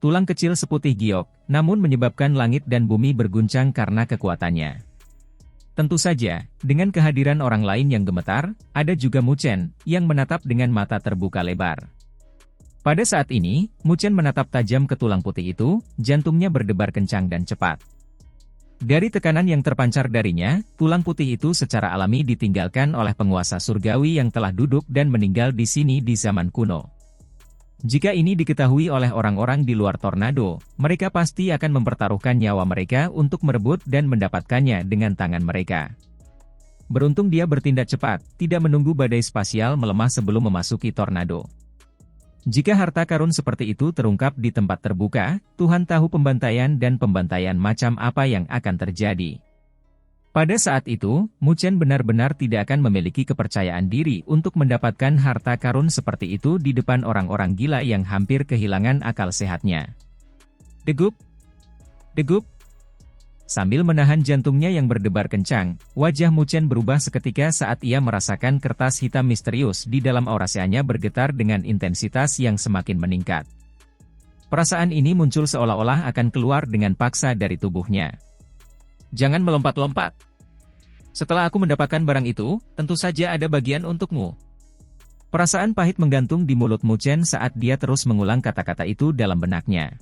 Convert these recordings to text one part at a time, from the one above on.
tulang kecil seputih giok, namun menyebabkan langit dan bumi berguncang karena kekuatannya. Tentu saja, dengan kehadiran orang lain yang gemetar, ada juga Mu Chen, yang menatap dengan mata terbuka lebar. Pada saat ini, Mu Chen menatap tajam ke tulang putih itu, jantungnya berdebar kencang dan cepat. Dari tekanan yang terpancar darinya, tulang putih itu secara alami ditinggalkan oleh penguasa surgawi yang telah duduk dan meninggal di sini di zaman kuno. Jika ini diketahui oleh orang-orang di luar tornado, mereka pasti akan mempertaruhkan nyawa mereka untuk merebut dan mendapatkannya dengan tangan mereka. Beruntung dia bertindak cepat, tidak menunggu badai spasial melemah sebelum memasuki tornado. Jika harta karun seperti itu terungkap di tempat terbuka, Tuhan tahu pembantaian dan pembantaian macam apa yang akan terjadi. Pada saat itu, Mu Chen benar-benar tidak akan memiliki kepercayaan diri untuk mendapatkan harta karun seperti itu di depan orang-orang gila yang hampir kehilangan akal sehatnya. Degup! Degup! Sambil menahan jantungnya yang berdebar kencang, wajah Mu Chen berubah seketika saat ia merasakan kertas hitam misterius di dalam aurasianya bergetar dengan intensitas yang semakin meningkat. Perasaan ini muncul seolah-olah akan keluar dengan paksa dari tubuhnya. Jangan melompat-lompat. Setelah aku mendapatkan barang itu, tentu saja ada bagian untukmu. Perasaan pahit menggantung di mulut Mu Chen saat dia terus mengulang kata-kata itu dalam benaknya.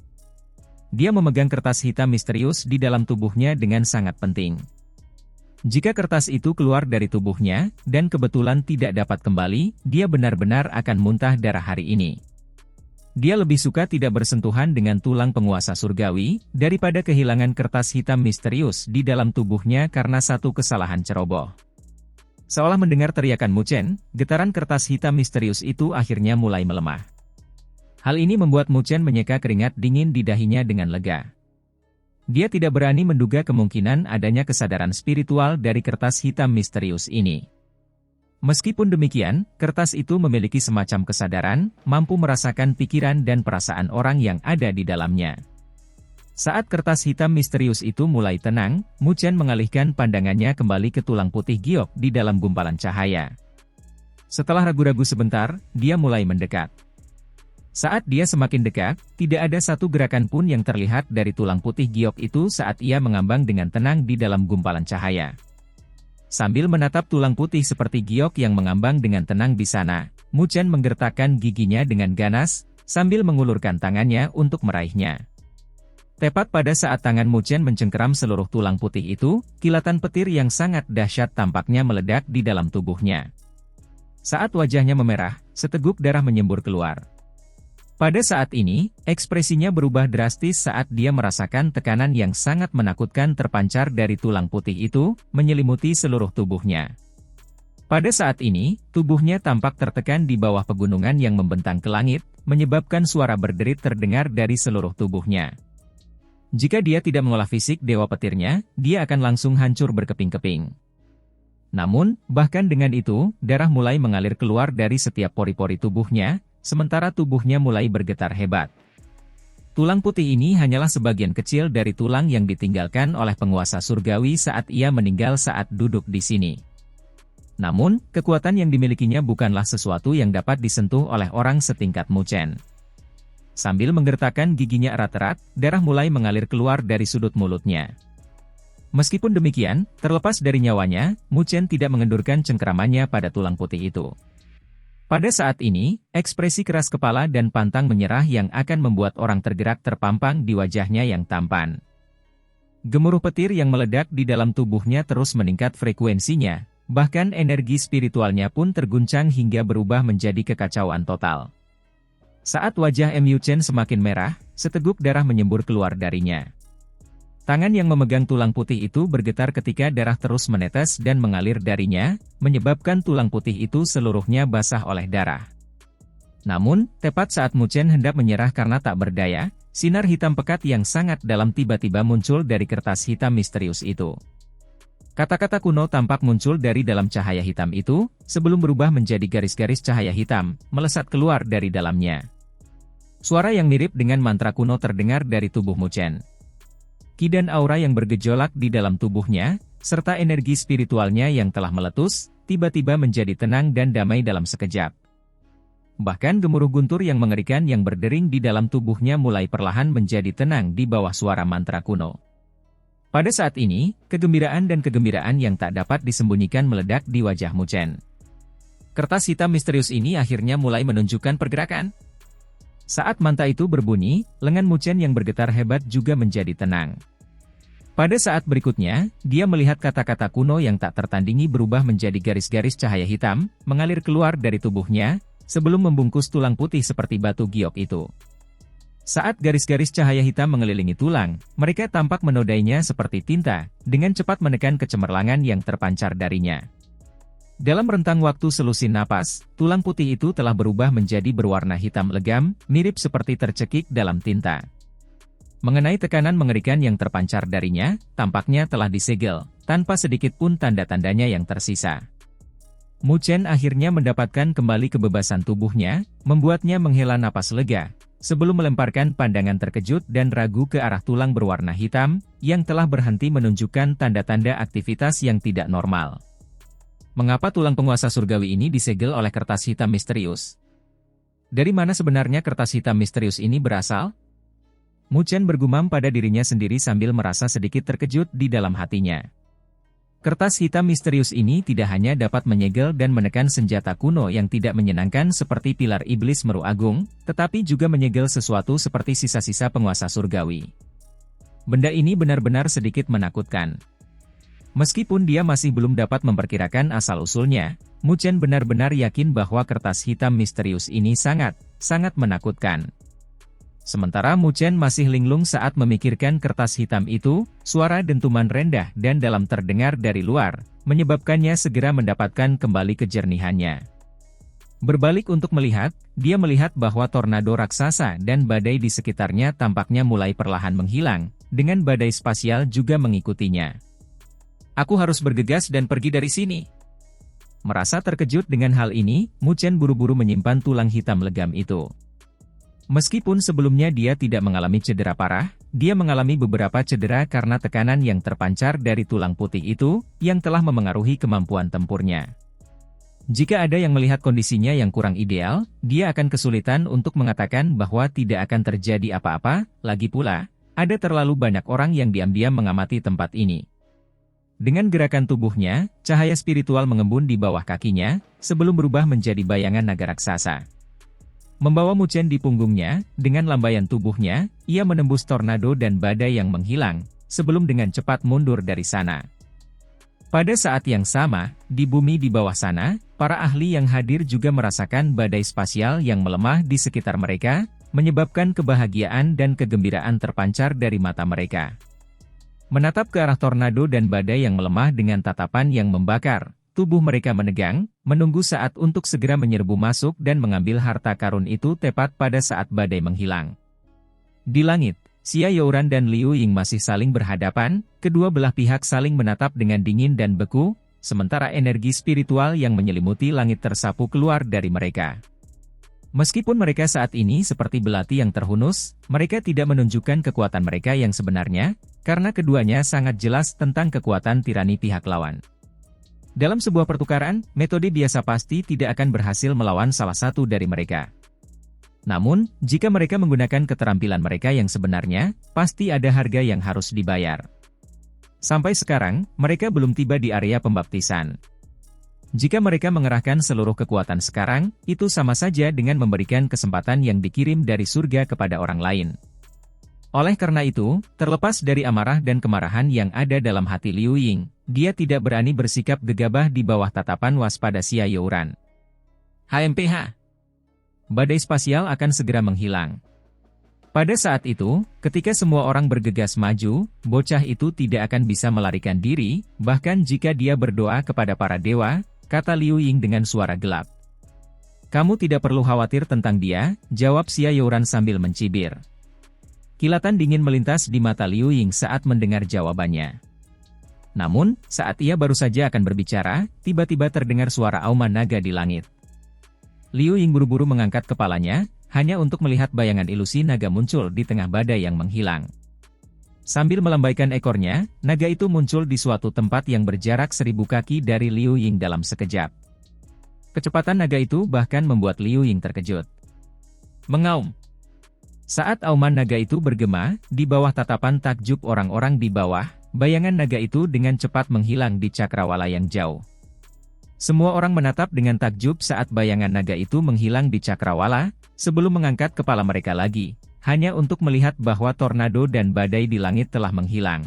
Dia memegang kertas hitam misterius di dalam tubuhnya dengan sangat penting. Jika kertas itu keluar dari tubuhnya, dan kebetulan tidak dapat kembali, dia benar-benar akan muntah darah hari ini. Dia lebih suka tidak bersentuhan dengan tulang penguasa surgawi, daripada kehilangan kertas hitam misterius di dalam tubuhnya karena satu kesalahan ceroboh. Seolah mendengar teriakan Mu Chen, getaran kertas hitam misterius itu akhirnya mulai melemah. Hal ini membuat Mu Chen menyeka keringat dingin di dahinya dengan lega. Dia tidak berani menduga kemungkinan adanya kesadaran spiritual dari kertas hitam misterius ini. Meskipun demikian, kertas itu memiliki semacam kesadaran, mampu merasakan pikiran dan perasaan orang yang ada di dalamnya. Saat kertas hitam misterius itu mulai tenang, Mu Chen mengalihkan pandangannya kembali ke tulang putih giok di dalam gumpalan cahaya. Setelah ragu-ragu sebentar, dia mulai mendekat. Saat dia semakin dekat, tidak ada satu gerakan pun yang terlihat dari tulang putih giok itu saat ia mengambang dengan tenang di dalam gumpalan cahaya. Sambil menatap tulang putih seperti giok yang mengambang dengan tenang di sana, Mu Chen menggertakkan giginya dengan ganas, sambil mengulurkan tangannya untuk meraihnya. Tepat pada saat tangan Mu Chen mencengkeram seluruh tulang putih itu, kilatan petir yang sangat dahsyat tampaknya meledak di dalam tubuhnya. Saat wajahnya memerah, seteguk darah menyembur keluar. Pada saat ini, ekspresinya berubah drastis saat dia merasakan tekanan yang sangat menakutkan terpancar dari tulang putih itu, menyelimuti seluruh tubuhnya. Pada saat ini, tubuhnya tampak tertekan di bawah pegunungan yang membentang ke langit, menyebabkan suara berderit terdengar dari seluruh tubuhnya. Jika dia tidak mengolah fisik dewa petirnya, dia akan langsung hancur berkeping-keping. Namun, bahkan dengan itu, darah mulai mengalir keluar dari setiap pori-pori tubuhnya, sementara tubuhnya mulai bergetar hebat. Tulang putih ini hanyalah sebagian kecil dari tulang yang ditinggalkan oleh penguasa surgawi saat ia meninggal saat duduk di sini. Namun, kekuatan yang dimilikinya bukanlah sesuatu yang dapat disentuh oleh orang setingkat Mu Chen. Sambil menggertakkan giginya erat-erat, darah mulai mengalir keluar dari sudut mulutnya. Meskipun demikian, terlepas dari nyawanya, Mu Chen tidak mengendurkan cengkeramannya pada tulang putih itu. Pada saat ini, ekspresi keras kepala dan pantang menyerah yang akan membuat orang tergerak terpampang di wajahnya yang tampan. Gemuruh petir yang meledak di dalam tubuhnya terus meningkat frekuensinya, bahkan energi spiritualnya pun terguncang hingga berubah menjadi kekacauan total. Saat wajah Mu Chen semakin merah, seteguk darah menyembur keluar darinya. Tangan yang memegang tulang putih itu bergetar ketika darah terus menetes dan mengalir darinya, menyebabkan tulang putih itu seluruhnya basah oleh darah. Namun, tepat saat Mu Chen hendak menyerah karena tak berdaya, sinar hitam pekat yang sangat dalam tiba-tiba muncul dari kertas hitam misterius itu. Kata-kata kuno tampak muncul dari dalam cahaya hitam itu, sebelum berubah menjadi garis-garis cahaya hitam, melesat keluar dari dalamnya. Suara yang mirip dengan mantra kuno terdengar dari tubuh Mu Chen. Ki dan aura yang bergejolak di dalam tubuhnya, serta energi spiritualnya yang telah meletus, tiba-tiba menjadi tenang dan damai dalam sekejap. Bahkan gemuruh guntur yang mengerikan yang berdering di dalam tubuhnya mulai perlahan menjadi tenang di bawah suara mantra kuno. Pada saat ini, kegembiraan dan kegembiraan yang tak dapat disembunyikan meledak di wajah Mu Chen. Kertas hitam misterius ini akhirnya mulai menunjukkan pergerakan. Saat mantra itu berbunyi, lengan Mu Chen yang bergetar hebat juga menjadi tenang. Pada saat berikutnya, dia melihat kata-kata kuno yang tak tertandingi berubah menjadi garis-garis cahaya hitam, mengalir keluar dari tubuhnya, sebelum membungkus tulang putih seperti batu giok itu. Saat garis-garis cahaya hitam mengelilingi tulang, mereka tampak menodainya seperti tinta, dengan cepat menekan kecemerlangan yang terpancar darinya. Dalam rentang waktu selusin napas, tulang putih itu telah berubah menjadi berwarna hitam legam, mirip seperti tercekik dalam tinta. Mengenai tekanan mengerikan yang terpancar darinya, tampaknya telah disegel, tanpa sedikit pun tanda-tandanya yang tersisa. Mu Chen akhirnya mendapatkan kembali kebebasan tubuhnya, membuatnya menghela napas lega, sebelum melemparkan pandangan terkejut dan ragu ke arah tulang berwarna hitam, yang telah berhenti menunjukkan tanda-tanda aktivitas yang tidak normal. Mengapa tulang penguasa surgawi ini disegel oleh kertas hitam misterius? Dari mana sebenarnya kertas hitam misterius ini berasal? Mu Chen bergumam pada dirinya sendiri sambil merasa sedikit terkejut di dalam hatinya. Kertas hitam misterius ini tidak hanya dapat menyegel dan menekan senjata kuno yang tidak menyenangkan seperti pilar iblis Meru Agung, tetapi juga menyegel sesuatu seperti sisa-sisa penguasa surgawi. Benda ini benar-benar sedikit menakutkan. Meskipun dia masih belum dapat memperkirakan asal-usulnya, Mu Chen benar-benar yakin bahwa kertas hitam misterius ini sangat menakutkan. Sementara Mu Chen masih linglung saat memikirkan kertas hitam itu, suara dentuman rendah dan dalam terdengar dari luar, menyebabkannya segera mendapatkan kembali kejernihannya. Berbalik untuk melihat, dia melihat bahwa tornado raksasa dan badai di sekitarnya tampaknya mulai perlahan menghilang, dengan badai spasial juga mengikutinya. Aku harus bergegas dan pergi dari sini. Merasa terkejut dengan hal ini, Mu Chen buru-buru menyimpan tulang hitam legam itu. Meskipun sebelumnya dia tidak mengalami cedera parah, dia mengalami beberapa cedera karena tekanan yang terpancar dari tulang putih itu, yang telah memengaruhi kemampuan tempurnya. Jika ada yang melihat kondisinya yang kurang ideal, dia akan kesulitan untuk mengatakan bahwa tidak akan terjadi apa-apa, lagi pula, ada terlalu banyak orang yang diam-diam mengamati tempat ini. Dengan gerakan tubuhnya, cahaya spiritual mengembun di bawah kakinya, sebelum berubah menjadi bayangan naga raksasa. Membawa Mu Chen di punggungnya, dengan lambaian tubuhnya, ia menembus tornado dan badai yang menghilang, sebelum dengan cepat mundur dari sana. Pada saat yang sama, di bumi di bawah sana, para ahli yang hadir juga merasakan badai spasial yang melemah di sekitar mereka, menyebabkan kebahagiaan dan kegembiraan terpancar dari mata mereka. Menatap ke arah tornado dan badai yang melemah dengan tatapan yang membakar, tubuh mereka menegang, menunggu saat untuk segera menyerbu masuk dan mengambil harta karun itu tepat pada saat badai menghilang. Di langit, Xia Youran dan Liu Ying masih saling berhadapan, kedua belah pihak saling menatap dengan dingin dan beku, sementara energi spiritual yang menyelimuti langit tersapu keluar dari mereka. Meskipun mereka saat ini seperti belati yang terhunus, mereka tidak menunjukkan kekuatan mereka yang sebenarnya, karena keduanya sangat jelas tentang kekuatan tirani pihak lawan. Dalam sebuah pertukaran, metode biasa pasti tidak akan berhasil melawan salah satu dari mereka. Namun, jika mereka menggunakan keterampilan mereka yang sebenarnya, pasti ada harga yang harus dibayar. Sampai sekarang, mereka belum tiba di area pembaptisan. Jika mereka mengerahkan seluruh kekuatan sekarang, itu sama saja dengan memberikan kesempatan yang dikirim dari surga kepada orang lain. Oleh karena itu, terlepas dari amarah dan kemarahan yang ada dalam hati Liu Ying, dia tidak berani bersikap gegabah di bawah tatapan waspada Xia Youran. HMPH. Badai spasial akan segera menghilang. Pada saat itu, ketika semua orang bergegas maju, bocah itu tidak akan bisa melarikan diri, bahkan jika dia berdoa kepada para dewa, kata Liu Ying dengan suara gelap. Kamu tidak perlu khawatir tentang dia, jawab Xia Youran sambil mencibir. Kilatan dingin melintas di mata Liu Ying saat mendengar jawabannya. Namun, saat ia baru saja akan berbicara, tiba-tiba terdengar suara auman naga di langit. Liu Ying buru-buru mengangkat kepalanya, hanya untuk melihat bayangan ilusi naga muncul di tengah badai yang menghilang. Sambil melambaikan ekornya, naga itu muncul di suatu tempat yang berjarak 1000 kaki dari Liu Ying dalam sekejap. Kecepatan naga itu bahkan membuat Liu Ying terkejut. Mengaum. Saat auman naga itu bergema, di bawah tatapan takjub orang-orang di bawah, bayangan naga itu dengan cepat menghilang di cakrawala yang jauh. Semua orang menatap dengan takjub saat bayangan naga itu menghilang di cakrawala, sebelum mengangkat kepala mereka lagi, hanya untuk melihat bahwa tornado dan badai di langit telah menghilang.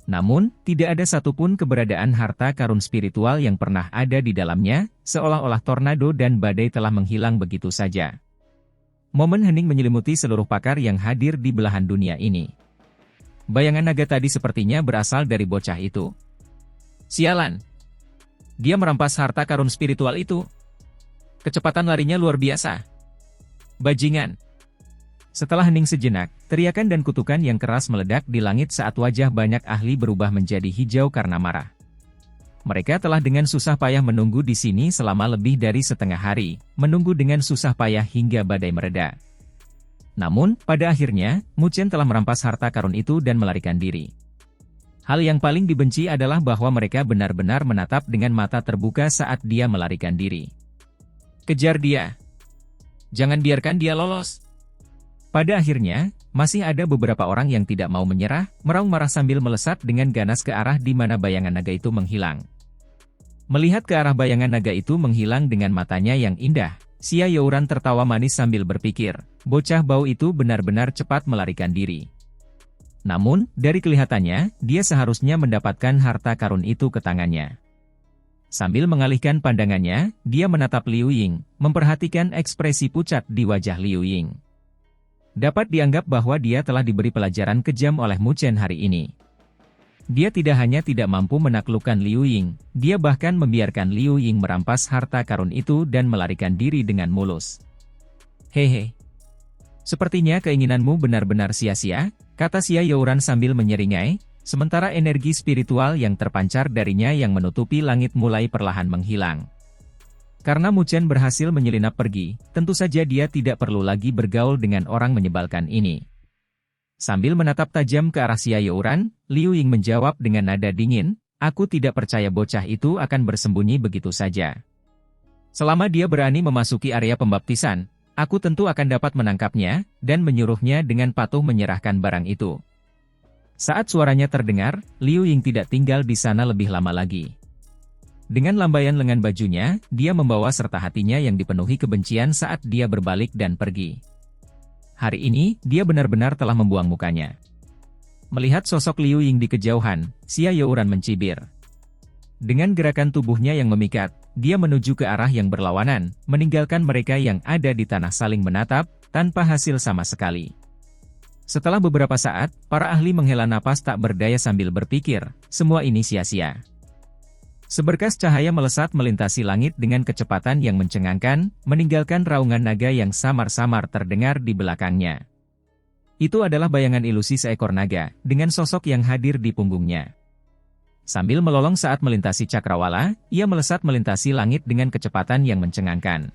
Namun, tidak ada satupun keberadaan harta karun spiritual yang pernah ada di dalamnya, seolah-olah tornado dan badai telah menghilang begitu saja. Momen hening menyelimuti seluruh pakar yang hadir di belahan dunia ini. Bayangan naga tadi sepertinya berasal dari bocah itu. Sialan! Dia merampas harta karun spiritual itu. Kecepatan larinya luar biasa. Bajingan! Setelah hening sejenak, teriakan dan kutukan yang keras meledak di langit saat wajah banyak ahli berubah menjadi hijau karena marah. Mereka telah dengan susah payah menunggu di sini selama lebih dari setengah hari, menunggu dengan susah payah hingga badai mereda. Namun, pada akhirnya, Mu Chen telah merampas harta karun itu dan melarikan diri. Hal yang paling dibenci adalah bahwa mereka benar-benar menatap dengan mata terbuka saat dia melarikan diri. Kejar dia! Jangan biarkan dia lolos! Pada akhirnya, masih ada beberapa orang yang tidak mau menyerah, meraung marah sambil melesat dengan ganas ke arah di mana bayangan naga itu menghilang. Melihat ke arah bayangan naga itu menghilang dengan matanya yang indah, Xia Youran tertawa manis sambil berpikir, bocah bau itu benar-benar cepat melarikan diri. Namun, dari kelihatannya, dia seharusnya mendapatkan harta karun itu ke tangannya. Sambil mengalihkan pandangannya, dia menatap Liu Ying, memperhatikan ekspresi pucat di wajah Liu Ying. Dapat dianggap bahwa dia telah diberi pelajaran kejam oleh Mu Chen hari ini. Dia tidak hanya tidak mampu menaklukkan Liu Ying, dia bahkan membiarkan Liu Ying merampas harta karun itu dan melarikan diri dengan mulus. Hehe. Sepertinya keinginanmu benar-benar sia-sia, kata Xia Youran sambil menyeringai, sementara energi spiritual yang terpancar darinya yang menutupi langit mulai perlahan menghilang. Karena Mu Chen berhasil menyelinap pergi, tentu saja dia tidak perlu lagi bergaul dengan orang menyebalkan ini. Sambil menatap tajam ke arah Xia Youran, Liu Ying menjawab dengan nada dingin, aku tidak percaya bocah itu akan bersembunyi begitu saja. Selama dia berani memasuki area pembaptisan, aku tentu akan dapat menangkapnya, dan menyuruhnya dengan patuh menyerahkan barang itu. Saat suaranya terdengar, Liu Ying tidak tinggal di sana lebih lama lagi. Dengan lambaian lengan bajunya, dia membawa serta hatinya yang dipenuhi kebencian saat dia berbalik dan pergi. Hari ini, dia benar-benar telah membuang mukanya. Melihat sosok Liu Ying di kejauhan, Xia Youran mencibir. Dengan gerakan tubuhnya yang memikat, dia menuju ke arah yang berlawanan, meninggalkan mereka yang ada di tanah saling menatap, tanpa hasil sama sekali. Setelah beberapa saat, para ahli menghela napas tak berdaya sambil berpikir, semua ini sia-sia. Seberkas cahaya melesat melintasi langit dengan kecepatan yang mencengangkan, meninggalkan raungan naga yang samar-samar terdengar di belakangnya. Itu adalah bayangan ilusi seekor naga, dengan sosok yang hadir di punggungnya. Sambil melolong saat melintasi cakrawala, ia melesat melintasi langit dengan kecepatan yang mencengangkan.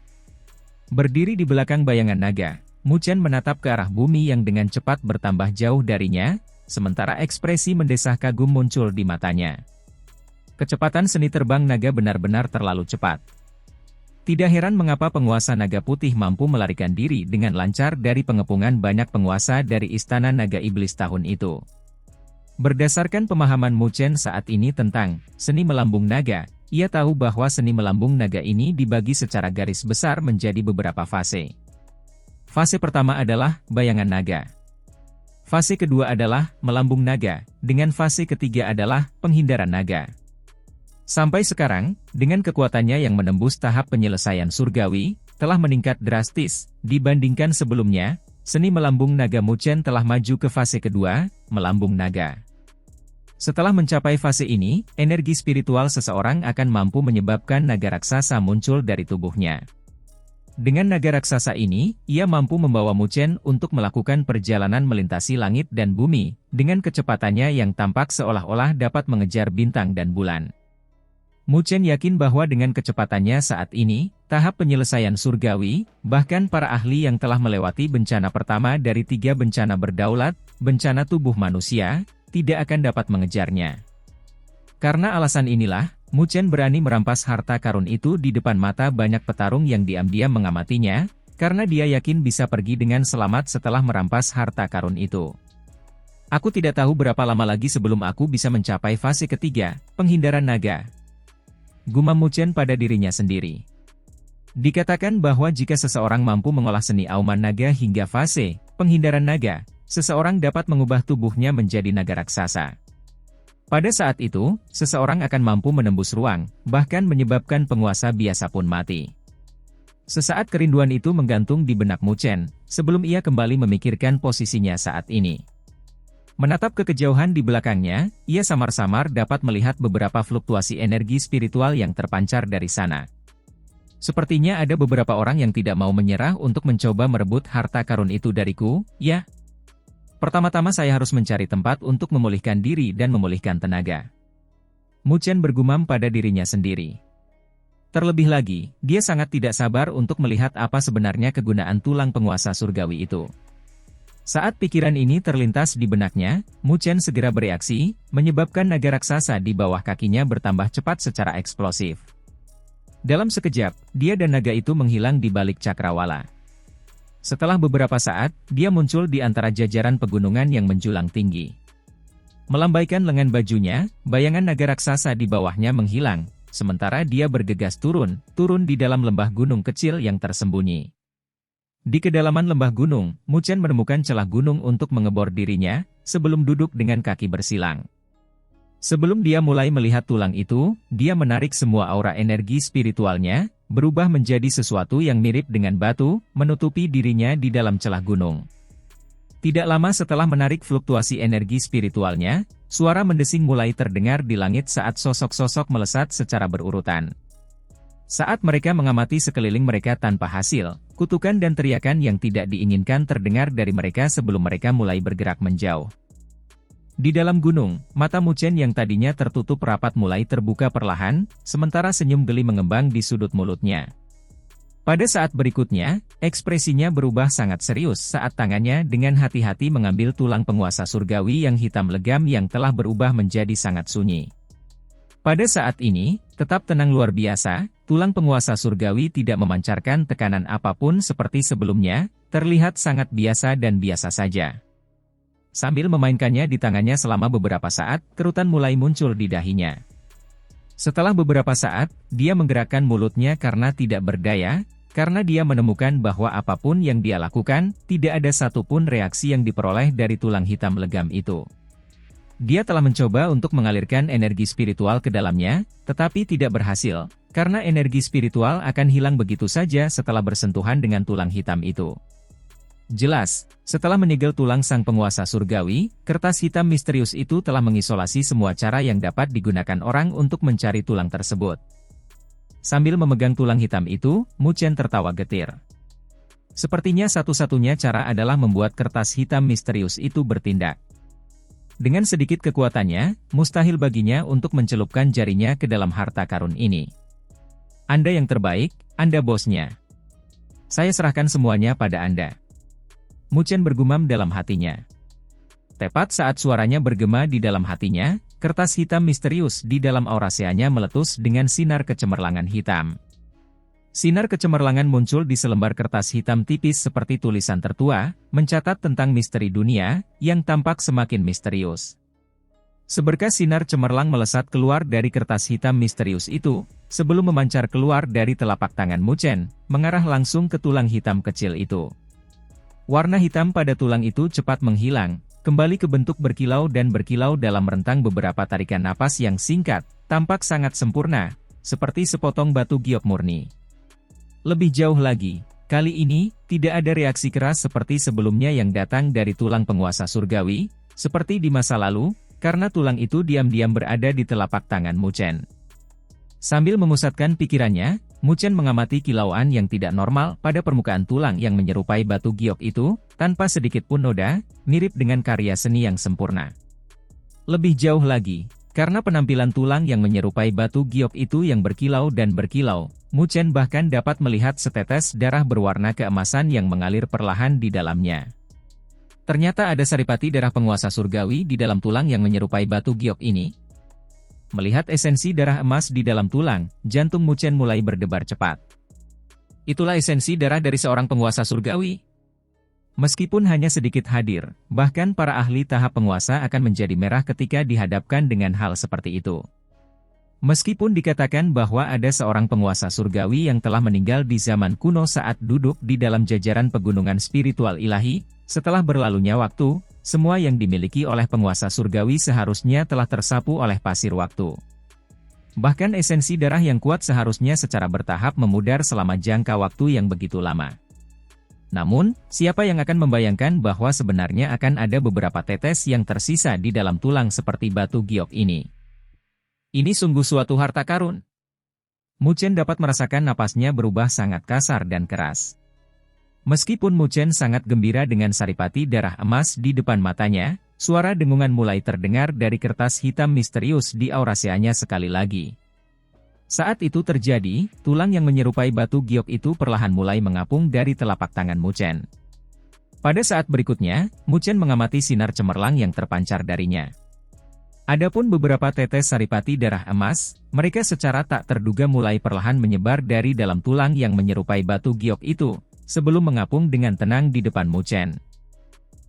Berdiri di belakang bayangan naga, Mu Chen menatap ke arah bumi yang dengan cepat bertambah jauh darinya, sementara ekspresi mendesah kagum muncul di matanya. Kecepatan seni terbang naga benar-benar terlalu cepat. Tidak heran mengapa penguasa naga putih mampu melarikan diri dengan lancar dari pengepungan banyak penguasa dari Istana Naga Iblis tahun itu. Berdasarkan pemahaman Mu Chen saat ini tentang seni melambung naga, ia tahu bahwa seni melambung naga ini dibagi secara garis besar menjadi beberapa fase. Fase pertama adalah bayangan naga. Fase kedua adalah melambung naga, dengan fase ketiga adalah penghindaran naga. Sampai sekarang, dengan kekuatannya yang menembus tahap penyelesaian surgawi, telah meningkat drastis, dibandingkan sebelumnya, seni melambung naga Mu Chen telah maju ke fase kedua, melambung naga. Setelah mencapai fase ini, energi spiritual seseorang akan mampu menyebabkan naga raksasa muncul dari tubuhnya. Dengan naga raksasa ini, ia mampu membawa Mu Chen untuk melakukan perjalanan melintasi langit dan bumi, dengan kecepatannya yang tampak seolah-olah dapat mengejar bintang dan bulan. Mu Chen yakin bahwa dengan kecepatannya saat ini, tahap penyelesaian surgawi, bahkan para ahli yang telah melewati bencana pertama dari 3 bencana berdaulat, bencana tubuh manusia, tidak akan dapat mengejarnya. Karena alasan inilah, Mu Chen berani merampas harta karun itu di depan mata banyak petarung yang diam-diam mengamatinya, karena dia yakin bisa pergi dengan selamat setelah merampas harta karun itu. Aku tidak tahu berapa lama lagi sebelum aku bisa mencapai fase ketiga, penghindaran naga. Gumam Mu Chen pada dirinya sendiri. Dikatakan bahwa jika seseorang mampu mengolah seni auman naga hingga fase penghindaran naga, seseorang dapat mengubah tubuhnya menjadi naga raksasa. Pada saat itu, seseorang akan mampu menembus ruang, bahkan menyebabkan penguasa biasa pun mati. Sesaat kerinduan itu menggantung di benak Mu Chen, sebelum ia kembali memikirkan posisinya saat ini. Menatap ke kejauhan di belakangnya, ia samar-samar dapat melihat beberapa fluktuasi energi spiritual yang terpancar dari sana. Sepertinya ada beberapa orang yang tidak mau menyerah untuk mencoba merebut harta karun itu dariku, ya. Pertama-tama saya harus mencari tempat untuk memulihkan diri dan memulihkan tenaga. Mu Chen bergumam pada dirinya sendiri. Terlebih lagi, dia sangat tidak sabar untuk melihat apa sebenarnya kegunaan tulang penguasa surgawi itu. Saat pikiran ini terlintas di benaknya, Mu Chen segera bereaksi, menyebabkan naga raksasa di bawah kakinya bertambah cepat secara eksplosif. Dalam sekejap, dia dan naga itu menghilang di balik cakrawala. Setelah beberapa saat, dia muncul di antara jajaran pegunungan yang menjulang tinggi. Melambaikan lengan bajunya, bayangan naga raksasa di bawahnya menghilang, sementara dia bergegas turun di dalam lembah gunung kecil yang tersembunyi. Di kedalaman lembah gunung, Mu Chen menemukan celah gunung untuk mengebor dirinya, sebelum duduk dengan kaki bersilang. Sebelum dia mulai melihat tulang itu, dia menarik semua aura energi spiritualnya, berubah menjadi sesuatu yang mirip dengan batu, menutupi dirinya di dalam celah gunung. Tidak lama setelah menarik fluktuasi energi spiritualnya, suara mendesing mulai terdengar di langit saat sosok-sosok melesat secara berurutan. Saat mereka mengamati sekeliling mereka tanpa hasil, kutukan dan teriakan yang tidak diinginkan terdengar dari mereka sebelum mereka mulai bergerak menjauh. Di dalam gunung, mata Mu Chen yang tadinya tertutup rapat mulai terbuka perlahan, sementara senyum geli mengembang di sudut mulutnya. Pada saat berikutnya, ekspresinya berubah sangat serius saat tangannya dengan hati-hati mengambil tulang penguasa surgawi yang hitam legam yang telah berubah menjadi sangat sunyi. Pada saat ini, tetap tenang luar biasa, tulang penguasa surgawi tidak memancarkan tekanan apapun seperti sebelumnya, terlihat sangat biasa dan biasa saja. Sambil memainkannya di tangannya selama beberapa saat, kerutan mulai muncul di dahinya. Setelah beberapa saat, dia menggerakkan mulutnya karena tidak berdaya, karena dia menemukan bahwa apapun yang dia lakukan, tidak ada satupun reaksi yang diperoleh dari tulang hitam legam itu. Dia telah mencoba untuk mengalirkan energi spiritual ke dalamnya, tetapi tidak berhasil, karena energi spiritual akan hilang begitu saja setelah bersentuhan dengan tulang hitam itu. Jelas, setelah menyegel tulang sang penguasa surgawi, kertas hitam misterius itu telah mengisolasi semua cara yang dapat digunakan orang untuk mencari tulang tersebut. Sambil memegang tulang hitam itu, Mu Chen tertawa getir. Sepertinya satu-satunya cara adalah membuat kertas hitam misterius itu bertindak. Dengan sedikit kekuatannya, mustahil baginya untuk mencelupkan jarinya ke dalam harta karun ini. Anda yang terbaik, Anda bosnya. Saya serahkan semuanya pada Anda. Mu Chen bergumam dalam hatinya. Tepat saat suaranya bergema di dalam hatinya, kertas hitam misterius di dalam aurasianya meletus dengan sinar kecemerlangan hitam. Sinar kecemerlangan muncul di selembar kertas hitam tipis seperti tulisan tertua, mencatat tentang misteri dunia, yang tampak semakin misterius. Seberkas sinar cemerlang melesat keluar dari kertas hitam misterius itu, sebelum memancar keluar dari telapak tangan Mu Chen, mengarah langsung ke tulang hitam kecil itu. Warna hitam pada tulang itu cepat menghilang, kembali ke bentuk berkilau dan berkilau dalam rentang beberapa tarikan napas yang singkat, tampak sangat sempurna, seperti sepotong batu giok murni. Lebih jauh lagi, kali ini, tidak ada reaksi keras seperti sebelumnya yang datang dari tulang penguasa surgawi, seperti di masa lalu, karena tulang itu diam-diam berada di telapak tangan Mu Chen. Sambil memusatkan pikirannya, Mu Chen mengamati kilauan yang tidak normal pada permukaan tulang yang menyerupai batu giok itu, tanpa sedikit pun noda, mirip dengan karya seni yang sempurna. Lebih jauh lagi, karena penampilan tulang yang menyerupai batu giok itu yang berkilau dan berkilau, Mu Chen bahkan dapat melihat setetes darah berwarna keemasan yang mengalir perlahan di dalamnya. Ternyata ada saripati darah penguasa surgawi di dalam tulang yang menyerupai batu giok ini. Melihat esensi darah emas di dalam tulang, jantung Muchen mulai berdebar cepat. Itulah esensi darah dari seorang penguasa surgawi. Meskipun hanya sedikit hadir, bahkan para ahli tahap penguasa akan menjadi merah ketika dihadapkan dengan hal seperti itu. Meskipun dikatakan bahwa ada seorang penguasa surgawi yang telah meninggal di zaman kuno saat duduk di dalam jajaran pegunungan spiritual ilahi, setelah berlalunya waktu, semua yang dimiliki oleh penguasa surgawi seharusnya telah tersapu oleh pasir waktu. Bahkan esensi darah yang kuat seharusnya secara bertahap memudar selama jangka waktu yang begitu lama. Namun, siapa yang akan membayangkan bahwa sebenarnya akan ada beberapa tetes yang tersisa di dalam tulang seperti batu giok ini? Ini sungguh suatu harta karun. Muchen dapat merasakan napasnya berubah sangat kasar dan keras. Meskipun Muchen sangat gembira dengan saripati darah emas di depan matanya, suara dengungan mulai terdengar dari kertas hitam misterius di aurasianya sekali lagi. Saat itu terjadi, tulang yang menyerupai batu giok itu perlahan mulai mengapung dari telapak tangan Muchen. Pada saat berikutnya, Muchen mengamati sinar cemerlang yang terpancar darinya. Adapun beberapa tetes saripati darah emas, mereka secara tak terduga mulai perlahan menyebar dari dalam tulang yang menyerupai batu giok itu, sebelum mengapung dengan tenang di depan Muchen.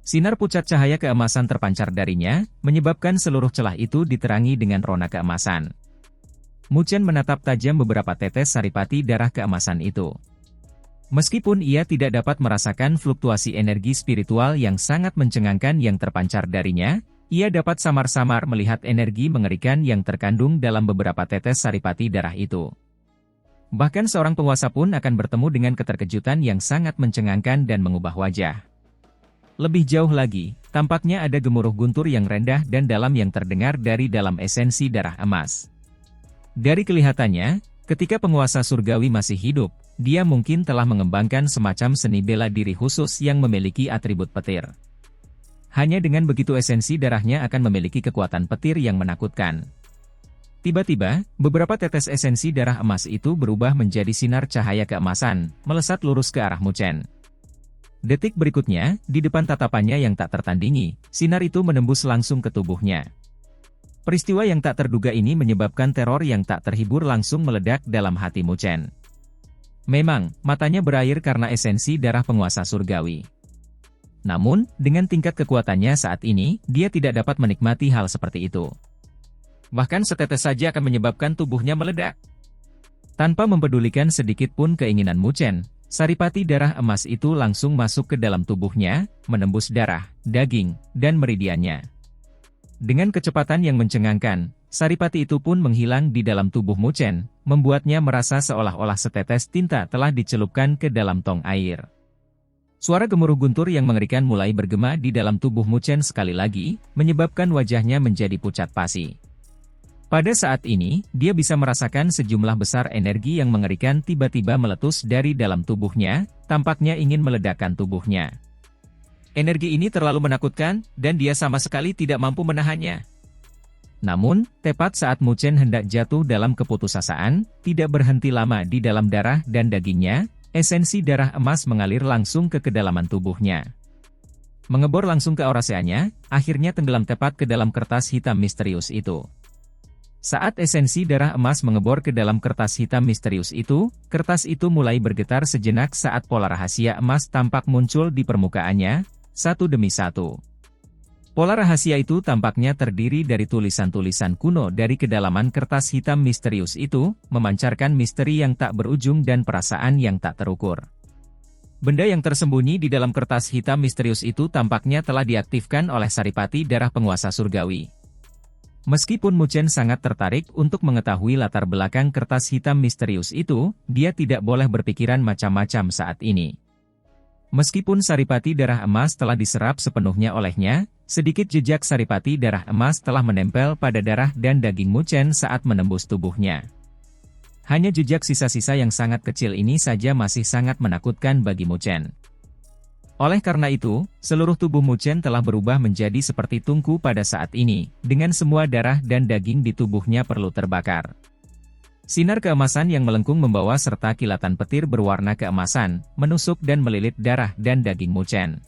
Sinar pucat cahaya keemasan terpancar darinya, menyebabkan seluruh celah itu diterangi dengan rona keemasan. Muchen menatap tajam beberapa tetes saripati darah keemasan itu. Meskipun ia tidak dapat merasakan fluktuasi energi spiritual yang sangat mencengangkan yang terpancar darinya, ia dapat samar-samar melihat energi mengerikan yang terkandung dalam beberapa tetes saripati darah itu. Bahkan seorang penguasa pun akan bertemu dengan keterkejutan yang sangat mencengangkan dan mengubah wajah. Lebih jauh lagi, tampaknya ada gemuruh guntur yang rendah dan dalam yang terdengar dari dalam esensi darah emas. Dari kelihatannya, ketika penguasa surgawi masih hidup, dia mungkin telah mengembangkan semacam seni bela diri khusus yang memiliki atribut petir. Hanya dengan begitu esensi darahnya akan memiliki kekuatan petir yang menakutkan. Tiba-tiba, beberapa tetes esensi darah emas itu berubah menjadi sinar cahaya keemasan, melesat lurus ke arah Muchen. Detik berikutnya, di depan tatapannya yang tak tertandingi, sinar itu menembus langsung ke tubuhnya. Peristiwa yang tak terduga ini menyebabkan teror yang tak terhibur langsung meledak dalam hati Muchen. Memang, matanya berair karena esensi darah penguasa surgawi. Namun, dengan tingkat kekuatannya saat ini, dia tidak dapat menikmati hal seperti itu. Bahkan setetes saja akan menyebabkan tubuhnya meledak. Tanpa mempedulikan sedikit pun keinginan Muchen, saripati darah emas itu langsung masuk ke dalam tubuhnya, menembus darah, daging, dan meridiannya. Dengan kecepatan yang mencengangkan, saripati itu pun menghilang di dalam tubuh Muchen, membuatnya merasa seolah-olah setetes tinta telah dicelupkan ke dalam tong air. Suara gemuruh guntur yang mengerikan mulai bergema di dalam tubuh Muchen sekali lagi, menyebabkan wajahnya menjadi pucat pasi. Pada saat ini, dia bisa merasakan sejumlah besar energi yang mengerikan tiba-tiba meletus dari dalam tubuhnya, tampaknya ingin meledakkan tubuhnya. Energi ini terlalu menakutkan, dan dia sama sekali tidak mampu menahannya. Namun, tepat saat Muchen hendak jatuh dalam keputusasaan, tidak berhenti lama di dalam darah dan dagingnya, esensi darah emas mengalir langsung ke kedalaman tubuhnya. Mengebor langsung ke aurasianya, akhirnya tenggelam tepat ke dalam kertas hitam misterius itu. Saat esensi darah emas mengebor ke dalam kertas hitam misterius itu, kertas itu mulai bergetar sejenak saat pola rahasia emas tampak muncul di permukaannya, satu demi satu. Pola rahasia itu tampaknya terdiri dari tulisan-tulisan kuno dari kedalaman kertas hitam misterius itu, memancarkan misteri yang tak berujung dan perasaan yang tak terukur. Benda yang tersembunyi di dalam kertas hitam misterius itu tampaknya telah diaktifkan oleh saripati darah penguasa surgawi. Meskipun Muchen sangat tertarik untuk mengetahui latar belakang kertas hitam misterius itu, dia tidak boleh berpikiran macam-macam saat ini. Meskipun saripati darah emas telah diserap sepenuhnya olehnya, sedikit jejak saripati darah emas telah menempel pada darah dan daging Muchen saat menembus tubuhnya. Hanya jejak sisa-sisa yang sangat kecil ini saja masih sangat menakutkan bagi Muchen. Oleh karena itu, seluruh tubuh Muchen telah berubah menjadi seperti tungku pada saat ini, dengan semua darah dan daging di tubuhnya perlu terbakar. Sinar keemasan yang melengkung membawa serta kilatan petir berwarna keemasan, menusuk dan melilit darah dan daging Muchen.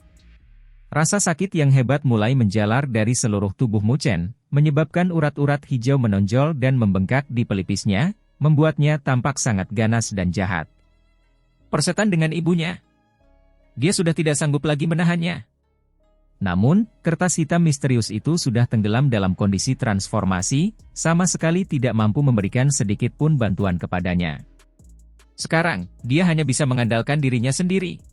Rasa sakit yang hebat mulai menjalar dari seluruh tubuh Mu Chen, menyebabkan urat-urat hijau menonjol dan membengkak di pelipisnya, membuatnya tampak sangat ganas dan jahat. Persetan dengan ibunya. Dia sudah tidak sanggup lagi menahannya. Namun, kertas hitam misterius itu sudah tenggelam dalam kondisi transformasi, sama sekali tidak mampu memberikan sedikit pun bantuan kepadanya. Sekarang, dia hanya bisa mengandalkan dirinya sendiri.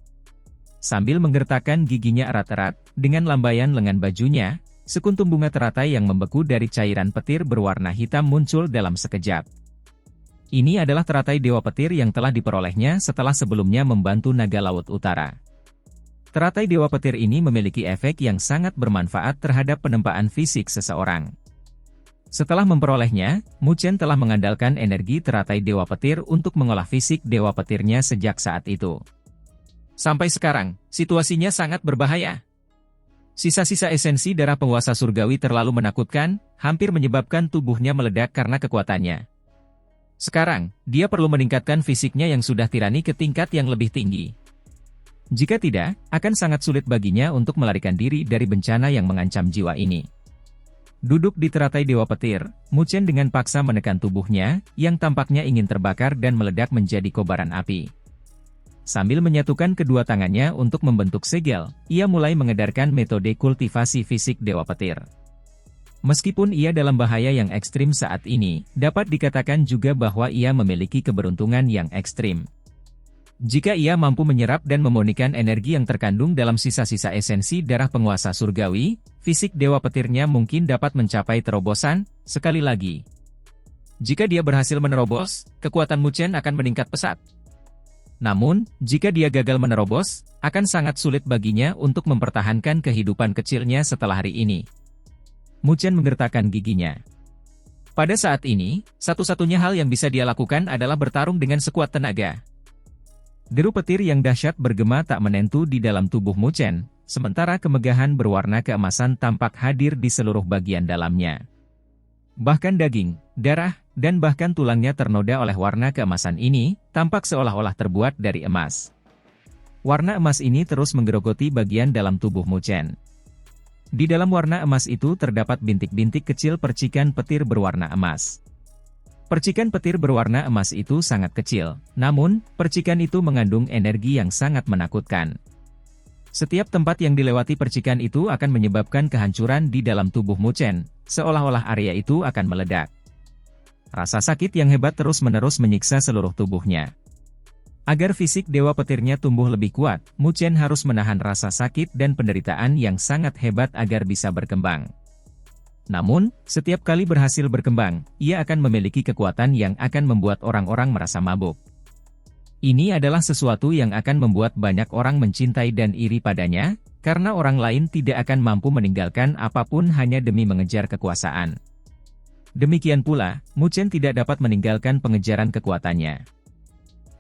Sambil menggertakkan giginya erat-erat, dengan lambaian lengan bajunya, sekuntum bunga teratai yang membeku dari cairan petir berwarna hitam muncul dalam sekejap. Ini adalah teratai Dewa Petir yang telah diperolehnya setelah sebelumnya membantu Naga Laut Utara. Teratai Dewa Petir ini memiliki efek yang sangat bermanfaat terhadap penempaan fisik seseorang. Setelah memperolehnya, Mu Chen telah mengandalkan energi teratai Dewa Petir untuk mengolah fisik Dewa Petirnya sejak saat itu. Sampai sekarang, situasinya sangat berbahaya. Sisa-sisa esensi darah penguasa surgawi terlalu menakutkan, hampir menyebabkan tubuhnya meledak karena kekuatannya. Sekarang, dia perlu meningkatkan fisiknya yang sudah tirani ke tingkat yang lebih tinggi. Jika tidak, akan sangat sulit baginya untuk melarikan diri dari bencana yang mengancam jiwa ini. Duduk di teratai Dewa Petir, Mu Chen dengan paksa menekan tubuhnya, yang tampaknya ingin terbakar dan meledak menjadi kobaran api. Sambil menyatukan kedua tangannya untuk membentuk segel, ia mulai mengedarkan metode kultivasi fisik Dewa Petir. Meskipun ia dalam bahaya yang ekstrim saat ini, dapat dikatakan juga bahwa ia memiliki keberuntungan yang ekstrim. Jika ia mampu menyerap dan memurnikan energi yang terkandung dalam sisa-sisa esensi darah penguasa surgawi, fisik Dewa Petirnya mungkin dapat mencapai terobosan. Sekali lagi, jika dia berhasil menerobos, kekuatan Mu Chen akan meningkat pesat. Namun, jika dia gagal menerobos, akan sangat sulit baginya untuk mempertahankan kehidupan kecilnya setelah hari ini. Mu Chen menggertakkan giginya. Pada saat ini, satu-satunya hal yang bisa dia lakukan adalah bertarung dengan sekuat tenaga. Deru petir yang dahsyat bergema tak menentu di dalam tubuh Mu Chen, sementara kemegahan berwarna keemasan tampak hadir di seluruh bagian dalamnya. Bahkan daging, darah, dan bahkan tulangnya ternoda oleh warna keemasan ini, tampak seolah-olah terbuat dari emas. Warna emas ini terus menggerogoti bagian dalam tubuh Mu Chen. Di dalam warna emas itu terdapat bintik-bintik kecil percikan petir berwarna emas. Percikan petir berwarna emas itu sangat kecil, namun, percikan itu mengandung energi yang sangat menakutkan. Setiap tempat yang dilewati percikan itu akan menyebabkan kehancuran di dalam tubuh Mu Chen, seolah-olah area itu akan meledak. Rasa sakit yang hebat terus-menerus menyiksa seluruh tubuhnya. Agar fisik Dewa Petirnya tumbuh lebih kuat, Mu Chen harus menahan rasa sakit dan penderitaan yang sangat hebat agar bisa berkembang. Namun, setiap kali berhasil berkembang, ia akan memiliki kekuatan yang akan membuat orang-orang merasa mabuk. Ini adalah sesuatu yang akan membuat banyak orang mencintai dan iri padanya, karena orang lain tidak akan mampu meninggalkan apapun hanya demi mengejar kekuasaan. Demikian pula, Mu Chen tidak dapat meninggalkan pengejaran kekuatannya.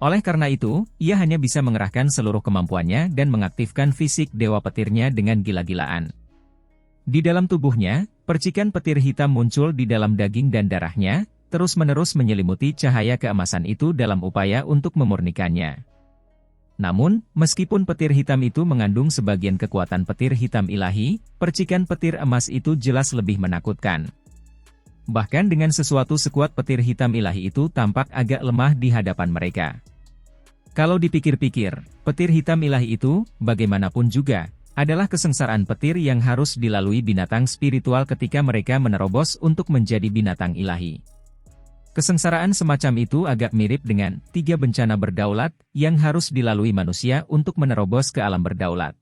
Oleh karena itu, ia hanya bisa mengerahkan seluruh kemampuannya dan mengaktifkan fisik Dewa Petirnya dengan gila-gilaan. Di dalam tubuhnya, percikan petir hitam muncul di dalam daging dan darahnya, terus-menerus menyelimuti cahaya keemasan itu dalam upaya untuk memurnikannya. Namun, meskipun petir hitam itu mengandung sebagian kekuatan petir hitam ilahi, percikan petir emas itu jelas lebih menakutkan. Bahkan dengan sesuatu sekuat petir hitam ilahi itu tampak agak lemah di hadapan mereka. Kalau dipikir-pikir, petir hitam ilahi itu, bagaimanapun juga, adalah kesengsaraan petir yang harus dilalui binatang spiritual ketika mereka menerobos untuk menjadi binatang ilahi. Kesengsaraan semacam itu agak mirip dengan 3 bencana berdaulat yang harus dilalui manusia untuk menerobos ke alam berdaulat.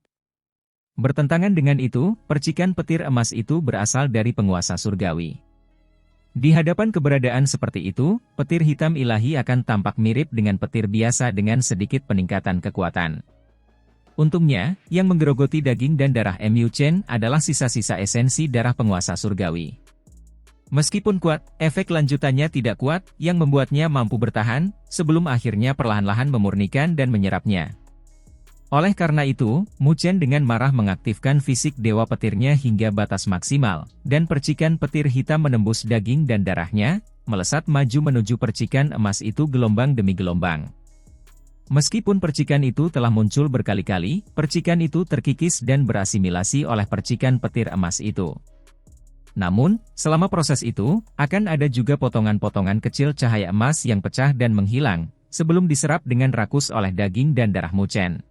Bertentangan dengan itu, percikan petir emas itu berasal dari penguasa surgawi. Di hadapan keberadaan seperti itu, petir hitam ilahi akan tampak mirip dengan petir biasa dengan sedikit peningkatan kekuatan. Untungnya, yang menggerogoti daging dan darah Mu Chen adalah sisa-sisa esensi darah penguasa surgawi. Meskipun kuat, efek lanjutannya tidak kuat, yang membuatnya mampu bertahan, sebelum akhirnya perlahan-lahan memurnikan dan menyerapnya. Oleh karena itu, Mu Chen dengan marah mengaktifkan fisik Dewa Petirnya hingga batas maksimal, dan percikan petir hitam menembus daging dan darahnya, melesat maju menuju percikan emas itu gelombang demi gelombang. Meskipun percikan itu telah muncul berkali-kali, percikan itu terkikis dan berasimilasi oleh percikan petir emas itu. Namun, selama proses itu, akan ada juga potongan-potongan kecil cahaya emas yang pecah dan menghilang, sebelum diserap dengan rakus oleh daging dan darah Muchen.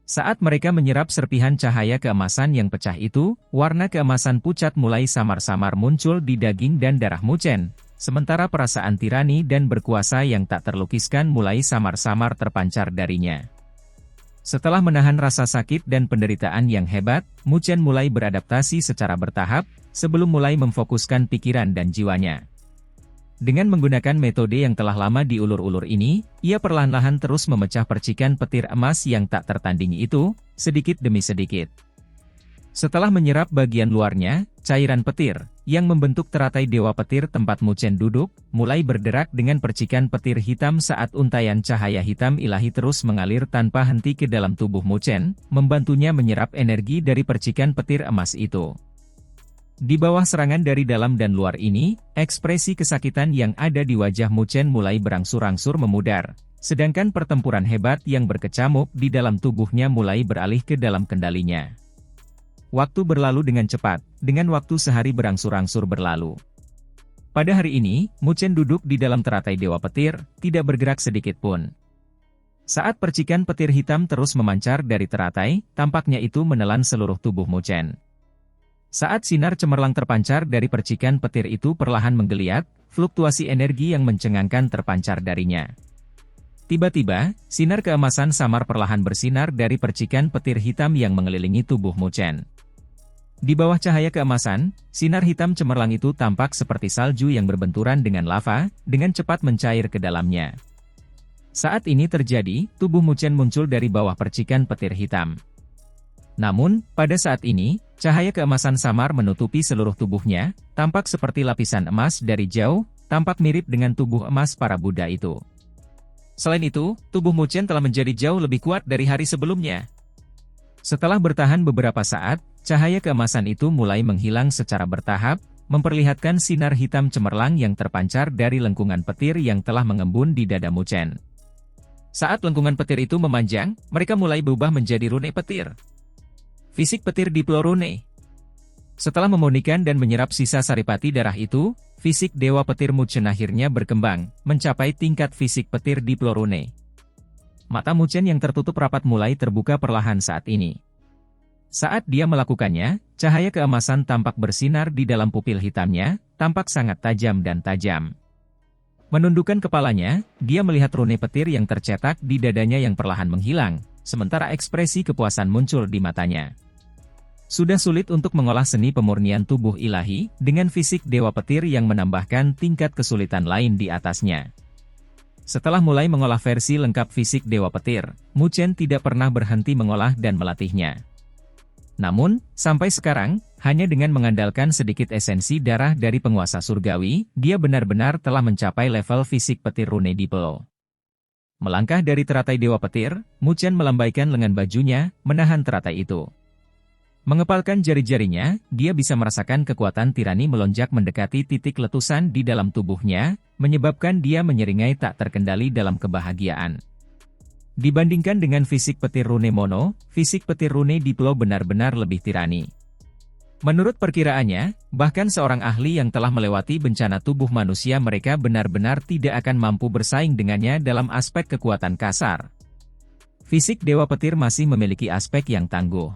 Saat mereka menyerap serpihan cahaya keemasan yang pecah itu, warna keemasan pucat mulai samar-samar muncul di daging dan darah Muchen, sementara perasaan tirani dan berkuasa yang tak terlukiskan mulai samar-samar terpancar darinya. Setelah menahan rasa sakit dan penderitaan yang hebat, Muchen mulai beradaptasi secara bertahap, sebelum mulai memfokuskan pikiran dan jiwanya. Dengan menggunakan metode yang telah lama diulur-ulur ini, ia perlahan-lahan terus memecah percikan petir emas yang tak tertandingi itu, sedikit demi sedikit. Setelah menyerap bagian luarnya, cairan petir, yang membentuk teratai dewa petir tempat Muchen duduk, mulai berderak dengan percikan petir hitam saat untaian cahaya hitam ilahi terus mengalir tanpa henti ke dalam tubuh Muchen, membantunya menyerap energi dari percikan petir emas itu. Di bawah serangan dari dalam dan luar ini, ekspresi kesakitan yang ada di wajah Muchen mulai berangsur-angsur memudar, sedangkan pertempuran hebat yang berkecamuk di dalam tubuhnya mulai beralih ke dalam kendalinya. Waktu berlalu dengan cepat, dengan waktu sehari berangsur-angsur berlalu. Pada hari ini, Muchen duduk di dalam teratai dewa petir, tidak bergerak sedikit pun. Saat percikan petir hitam terus memancar dari teratai, tampaknya itu menelan seluruh tubuh Muchen. Saat sinar cemerlang terpancar dari percikan petir itu perlahan menggeliat, fluktuasi energi yang mencengangkan terpancar darinya. Tiba-tiba, sinar keemasan samar perlahan bersinar dari percikan petir hitam yang mengelilingi tubuh Muchen. Di bawah cahaya keemasan, sinar hitam cemerlang itu tampak seperti salju yang berbenturan dengan lava, dengan cepat mencair ke dalamnya. Saat ini terjadi, tubuh Muchen muncul dari bawah percikan petir hitam. Namun, pada saat ini, cahaya keemasan samar menutupi seluruh tubuhnya, tampak seperti lapisan emas dari jauh, tampak mirip dengan tubuh emas para Buddha itu. Selain itu, tubuh Muchen telah menjadi jauh lebih kuat dari hari sebelumnya. Setelah bertahan beberapa saat, cahaya keemasan itu mulai menghilang secara bertahap, memperlihatkan sinar hitam cemerlang yang terpancar dari lengkungan petir yang telah mengembun di dada Muchen. Saat lengkungan petir itu memanjang, mereka mulai berubah menjadi rune petir. Fisik petir Diplo Rune. Setelah memurnikan dan menyerap sisa saripati darah itu, fisik dewa petir Muchen akhirnya berkembang, mencapai tingkat fisik petir Diplo Rune. Mata Muchen yang tertutup rapat mulai terbuka perlahan saat ini. Saat dia melakukannya, cahaya keemasan tampak bersinar di dalam pupil hitamnya, tampak sangat tajam dan tajam. Menundukkan kepalanya, dia melihat rune petir yang tercetak di dadanya yang perlahan menghilang, sementara ekspresi kepuasan muncul di matanya. Sudah sulit untuk mengolah seni pemurnian tubuh ilahi, dengan fisik dewa petir yang menambahkan tingkat kesulitan lain di atasnya. Setelah mulai mengolah versi lengkap fisik dewa petir, Muchen tidak pernah berhenti mengolah dan melatihnya. Namun, sampai sekarang, hanya dengan mengandalkan sedikit esensi darah dari penguasa surgawi, dia benar-benar telah mencapai level fisik petir rune Diplo. Melangkah dari teratai dewa petir, Muchen melambaikan lengan bajunya, menahan teratai itu. Mengepalkan jari-jarinya, dia bisa merasakan kekuatan tirani melonjak mendekati titik letusan di dalam tubuhnya, menyebabkan dia menyeringai tak terkendali dalam kebahagiaan. Dibandingkan dengan fisik petir rune mono, fisik petir rune Diplo benar-benar lebih tirani. Menurut perkiraannya, bahkan seorang ahli yang telah melewati bencana tubuh manusia mereka benar-benar tidak akan mampu bersaing dengannya dalam aspek kekuatan kasar. Fisik dewa petir masih memiliki aspek yang tangguh.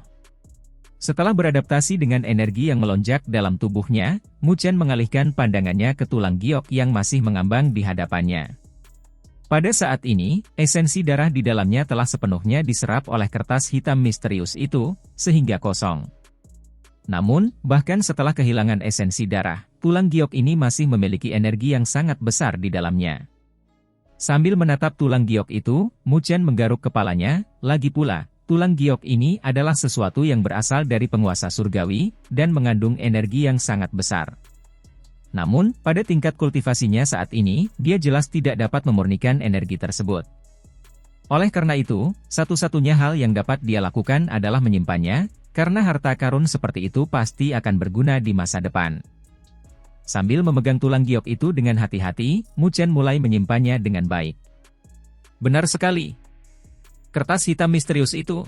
Setelah beradaptasi dengan energi yang melonjak dalam tubuhnya, Muchen mengalihkan pandangannya ke tulang giok yang masih mengambang di hadapannya. Pada saat ini, esensi darah di dalamnya telah sepenuhnya diserap oleh kertas hitam misterius itu, sehingga kosong. Namun, bahkan setelah kehilangan esensi darah, tulang giok ini masih memiliki energi yang sangat besar di dalamnya. Sambil menatap tulang giok itu, Muchen menggaruk kepalanya, lagi pula, tulang giok ini adalah sesuatu yang berasal dari penguasa surgawi, dan mengandung energi yang sangat besar. Namun, pada tingkat kultivasinya saat ini, dia jelas tidak dapat memurnikan energi tersebut. Oleh karena itu, satu-satunya hal yang dapat dia lakukan adalah menyimpannya, karena harta karun seperti itu pasti akan berguna di masa depan. Sambil memegang tulang giok itu dengan hati-hati, Muchen mulai menyimpannya dengan baik. Benar sekali. Kertas hitam misterius itu.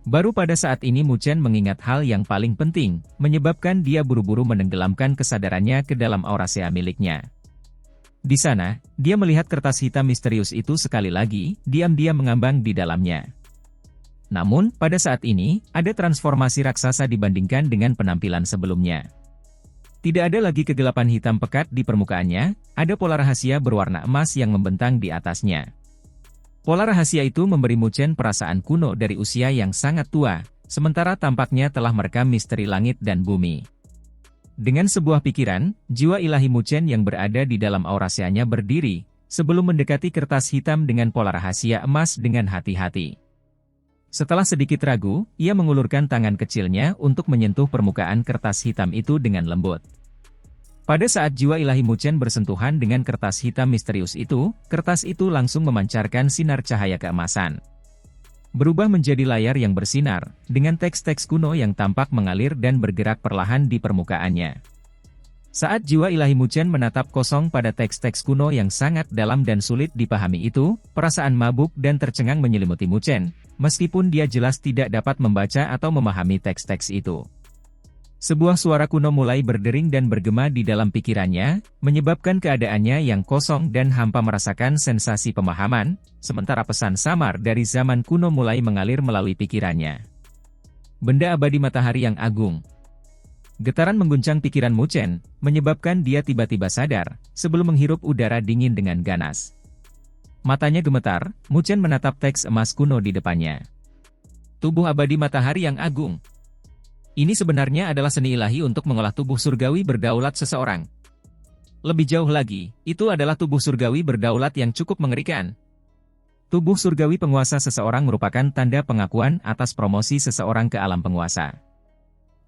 Baru pada saat ini Mu Chen mengingat hal yang paling penting, menyebabkan dia buru-buru menenggelamkan kesadarannya ke dalam aurasea miliknya. Di sana, dia melihat kertas hitam misterius itu sekali lagi, diam-diam mengambang di dalamnya. Namun, pada saat ini, ada transformasi raksasa dibandingkan dengan penampilan sebelumnya. Tidak ada lagi kegelapan hitam pekat di permukaannya, ada pola rahasia berwarna emas yang membentang di atasnya. Pola rahasia itu memberi Mu Chen perasaan kuno dari usia yang sangat tua, sementara tampaknya telah merekam misteri langit dan bumi. Dengan sebuah pikiran, jiwa ilahi Mu Chen yang berada di dalam auraseanya berdiri, sebelum mendekati kertas hitam dengan pola rahasia emas dengan hati-hati. Setelah sedikit ragu, ia mengulurkan tangan kecilnya untuk menyentuh permukaan kertas hitam itu dengan lembut. Pada saat jiwa ilahi Mu Chen bersentuhan dengan kertas hitam misterius itu, kertas itu langsung memancarkan sinar cahaya keemasan. Berubah menjadi layar yang bersinar, dengan teks-teks kuno yang tampak mengalir dan bergerak perlahan di permukaannya. Saat jiwa ilahi Mu Chen menatap kosong pada teks-teks kuno yang sangat dalam dan sulit dipahami itu, perasaan mabuk dan tercengang menyelimuti Mu Chen, meskipun dia jelas tidak dapat membaca atau memahami teks-teks itu. Sebuah suara kuno mulai berdering dan bergema di dalam pikirannya, menyebabkan keadaannya yang kosong dan hampa merasakan sensasi pemahaman, sementara pesan samar dari zaman kuno mulai mengalir melalui pikirannya. Benda abadi matahari yang agung. Getaran mengguncang pikiran Mu Chen, menyebabkan dia tiba-tiba sadar, sebelum menghirup udara dingin dengan ganas. Matanya gemetar, Mu Chen menatap teks emas kuno di depannya. Tubuh abadi matahari yang agung. Ini sebenarnya adalah seni ilahi untuk mengolah tubuh surgawi berdaulat seseorang. Lebih jauh lagi, itu adalah tubuh surgawi berdaulat yang cukup mengerikan. Tubuh surgawi penguasa seseorang merupakan tanda pengakuan atas promosi seseorang ke alam penguasa.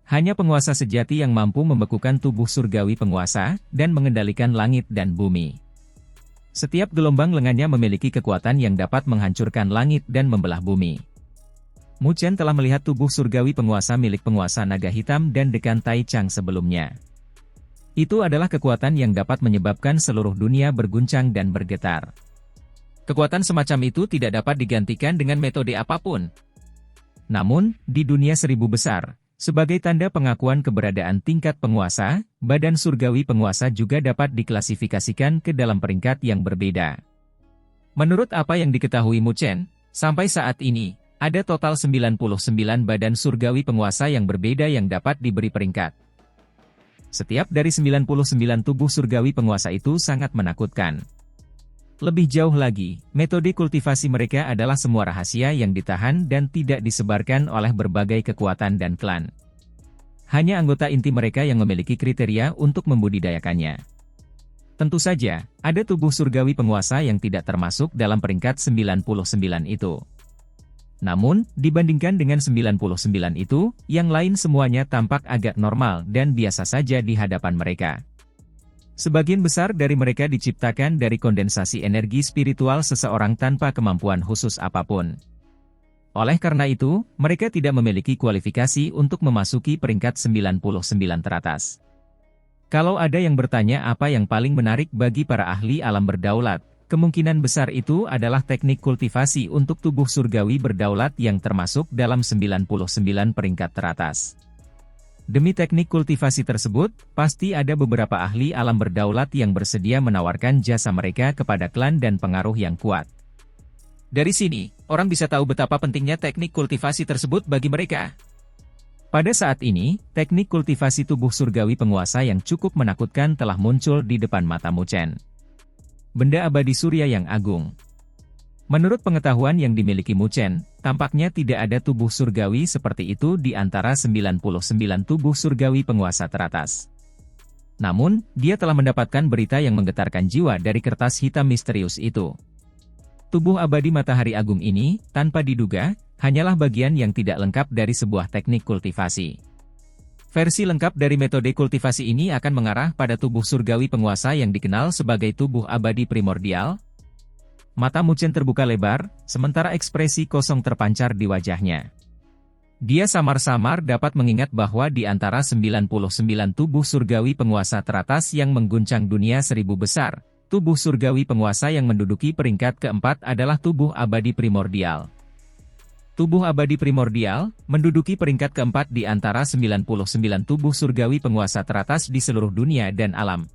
Hanya penguasa sejati yang mampu membekukan tubuh surgawi penguasa, dan mengendalikan langit dan bumi. Setiap gelombang lengannya memiliki kekuatan yang dapat menghancurkan langit dan membelah bumi. Mu Chen telah melihat tubuh surgawi penguasa milik penguasa naga hitam dan dekan Tai Chang sebelumnya. Itu adalah kekuatan yang dapat menyebabkan seluruh dunia berguncang dan bergetar. Kekuatan semacam itu tidak dapat digantikan dengan metode apapun. Namun, di dunia seribu besar, sebagai tanda pengakuan keberadaan tingkat penguasa, badan surgawi penguasa juga dapat diklasifikasikan ke dalam peringkat yang berbeda. Menurut apa yang diketahui Mu Chen, sampai saat ini, ada total 99 badan surgawi penguasa yang berbeda yang dapat diberi peringkat. Setiap dari 99 tubuh surgawi penguasa itu sangat menakutkan. Lebih jauh lagi, metode kultivasi mereka adalah semua rahasia yang ditahan dan tidak disebarkan oleh berbagai kekuatan dan klan. Hanya anggota inti mereka yang memiliki kriteria untuk membudidayakannya. Tentu saja, ada tubuh surgawi penguasa yang tidak termasuk dalam peringkat 99 itu. Namun, dibandingkan dengan 99 itu, yang lain semuanya tampak agak normal dan biasa saja di hadapan mereka. Sebagian besar dari mereka diciptakan dari kondensasi energi spiritual seseorang tanpa kemampuan khusus apapun. Oleh karena itu, mereka tidak memiliki kualifikasi untuk memasuki peringkat 99 teratas. Kalau ada yang bertanya apa yang paling menarik bagi para ahli alam berdaulat, kemungkinan besar itu adalah teknik kultivasi untuk tubuh surgawi berdaulat yang termasuk dalam 99 peringkat teratas. Demi teknik kultivasi tersebut, pasti ada beberapa ahli alam berdaulat yang bersedia menawarkan jasa mereka kepada klan dan pengaruh yang kuat. Dari sini, orang bisa tahu betapa pentingnya teknik kultivasi tersebut bagi mereka. Pada saat ini, teknik kultivasi tubuh surgawi penguasa yang cukup menakutkan telah muncul di depan mata Mu Chen. Benda abadi surya yang agung. Menurut pengetahuan yang dimiliki Mu Chen, tampaknya tidak ada tubuh surgawi seperti itu di antara 99 tubuh surgawi penguasa teratas. Namun, dia telah mendapatkan berita yang menggetarkan jiwa dari kertas hitam misterius itu. Tubuh abadi matahari agung ini, tanpa diduga, hanyalah bagian yang tidak lengkap dari sebuah teknik kultivasi. Versi lengkap dari metode kultivasi ini akan mengarah pada tubuh surgawi penguasa yang dikenal sebagai tubuh abadi primordial. Mata Mu Chen terbuka lebar, sementara ekspresi kosong terpancar di wajahnya. Dia samar-samar dapat mengingat bahwa di antara 99 tubuh surgawi penguasa teratas yang mengguncang dunia seribu besar, tubuh surgawi penguasa yang menduduki peringkat keempat adalah tubuh abadi primordial. Tubuh abadi primordial menduduki peringkat keempat di antara 99 tubuh surgawi penguasa teratas di seluruh dunia dan alam.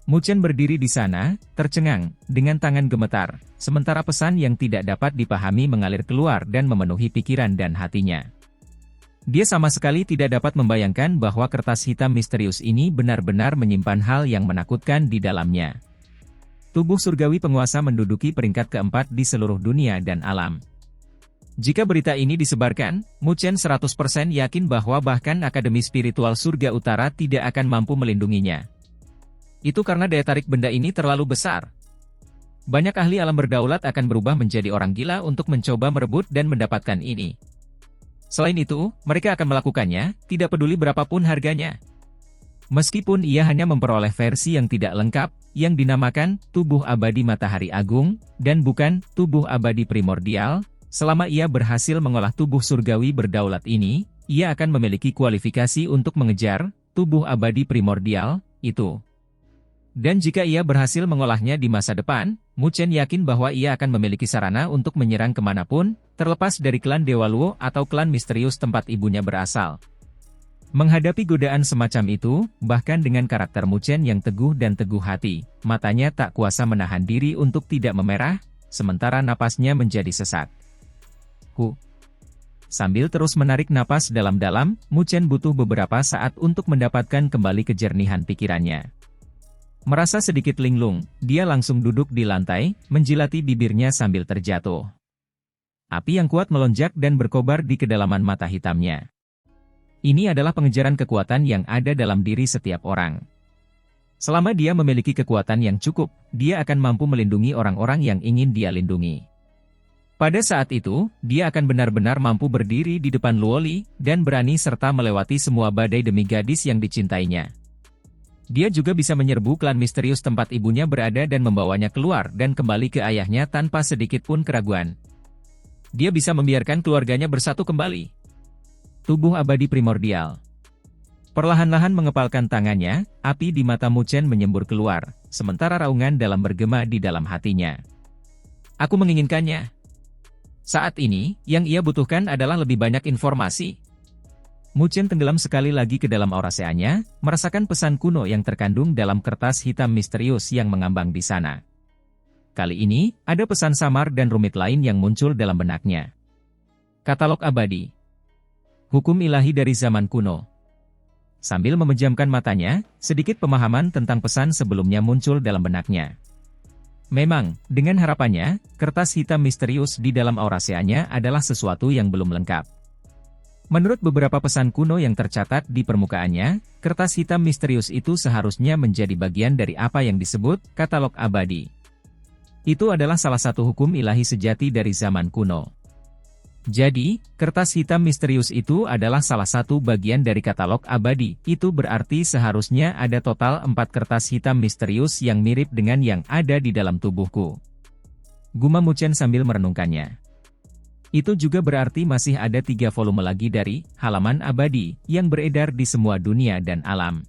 Mu Chen berdiri di sana, tercengang, dengan tangan gemetar, sementara pesan yang tidak dapat dipahami mengalir keluar dan memenuhi pikiran dan hatinya. Dia sama sekali tidak dapat membayangkan bahwa kertas hitam misterius ini benar-benar menyimpan hal yang menakutkan di dalamnya. Tubuh surgawi penguasa menduduki peringkat keempat di seluruh dunia dan alam. Jika berita ini disebarkan, Mu Chen 100% yakin bahwa bahkan Akademi Spiritual Surga Utara tidak akan mampu melindunginya. Itu karena daya tarik benda ini terlalu besar. Banyak ahli alam berdaulat akan berubah menjadi orang gila untuk mencoba merebut dan mendapatkan ini. Selain itu, mereka akan melakukannya, tidak peduli berapapun harganya. Meskipun ia hanya memperoleh versi yang tidak lengkap, yang dinamakan tubuh abadi matahari agung, dan bukan tubuh abadi primordial, selama ia berhasil mengolah tubuh surgawi berdaulat ini, ia akan memiliki kualifikasi untuk mengejar tubuh abadi primordial itu. Dan jika ia berhasil mengolahnya di masa depan, Mu Chen yakin bahwa ia akan memiliki sarana untuk menyerang kemanapun, terlepas dari klan Dewa Luo atau klan misterius tempat ibunya berasal. Menghadapi godaan semacam itu, bahkan dengan karakter Mu Chen yang teguh dan teguh hati, matanya tak kuasa menahan diri untuk tidak memerah, sementara napasnya menjadi sesak. Sambil terus menarik napas dalam-dalam, Mu Chen butuh beberapa saat untuk mendapatkan kembali kejernihan pikirannya. Merasa sedikit linglung, dia langsung duduk di lantai, menjilati bibirnya sambil terjatuh. Api yang kuat melonjak dan berkobar di kedalaman mata hitamnya. Ini adalah pengejaran kekuatan yang ada dalam diri setiap orang. Selama dia memiliki kekuatan yang cukup, dia akan mampu melindungi orang-orang yang ingin dia lindungi. Pada saat itu, dia akan benar-benar mampu berdiri di depan Luoli, dan berani serta melewati semua badai demi gadis yang dicintainya. Dia juga bisa menyerbu klan misterius tempat ibunya berada dan membawanya keluar dan kembali ke ayahnya tanpa sedikit pun keraguan. Dia bisa membiarkan keluarganya bersatu kembali. Tubuh abadi primordial. Perlahan-lahan mengepalkan tangannya, api di mata Mu Chen menyembur keluar, sementara raungan dalam bergema di dalam hatinya. Aku menginginkannya. Saat ini, yang ia butuhkan adalah lebih banyak informasi. Mu Chen tenggelam sekali lagi ke dalam auraseanya, merasakan pesan kuno yang terkandung dalam kertas hitam misterius yang mengambang di sana. Kali ini, ada pesan samar dan rumit lain yang muncul dalam benaknya. Katalog abadi. Hukum ilahi dari zaman kuno. Sambil memejamkan matanya, sedikit pemahaman tentang pesan sebelumnya muncul dalam benaknya. Memang, dengan harapannya, kertas hitam misterius di dalam auraseanya adalah sesuatu yang belum lengkap. Menurut beberapa pesan kuno yang tercatat di permukaannya, kertas hitam misterius itu seharusnya menjadi bagian dari apa yang disebut katalog abadi. Itu adalah salah satu hukum ilahi sejati dari zaman kuno. Jadi, kertas hitam misterius itu adalah salah satu bagian dari katalog abadi. Itu berarti seharusnya ada total 4 kertas hitam misterius yang mirip dengan yang ada di dalam tubuhku. Gumam Mu Chen sambil merenungkannya. Itu juga berarti masih ada 3 volume lagi dari halaman abadi yang beredar di semua dunia dan alam.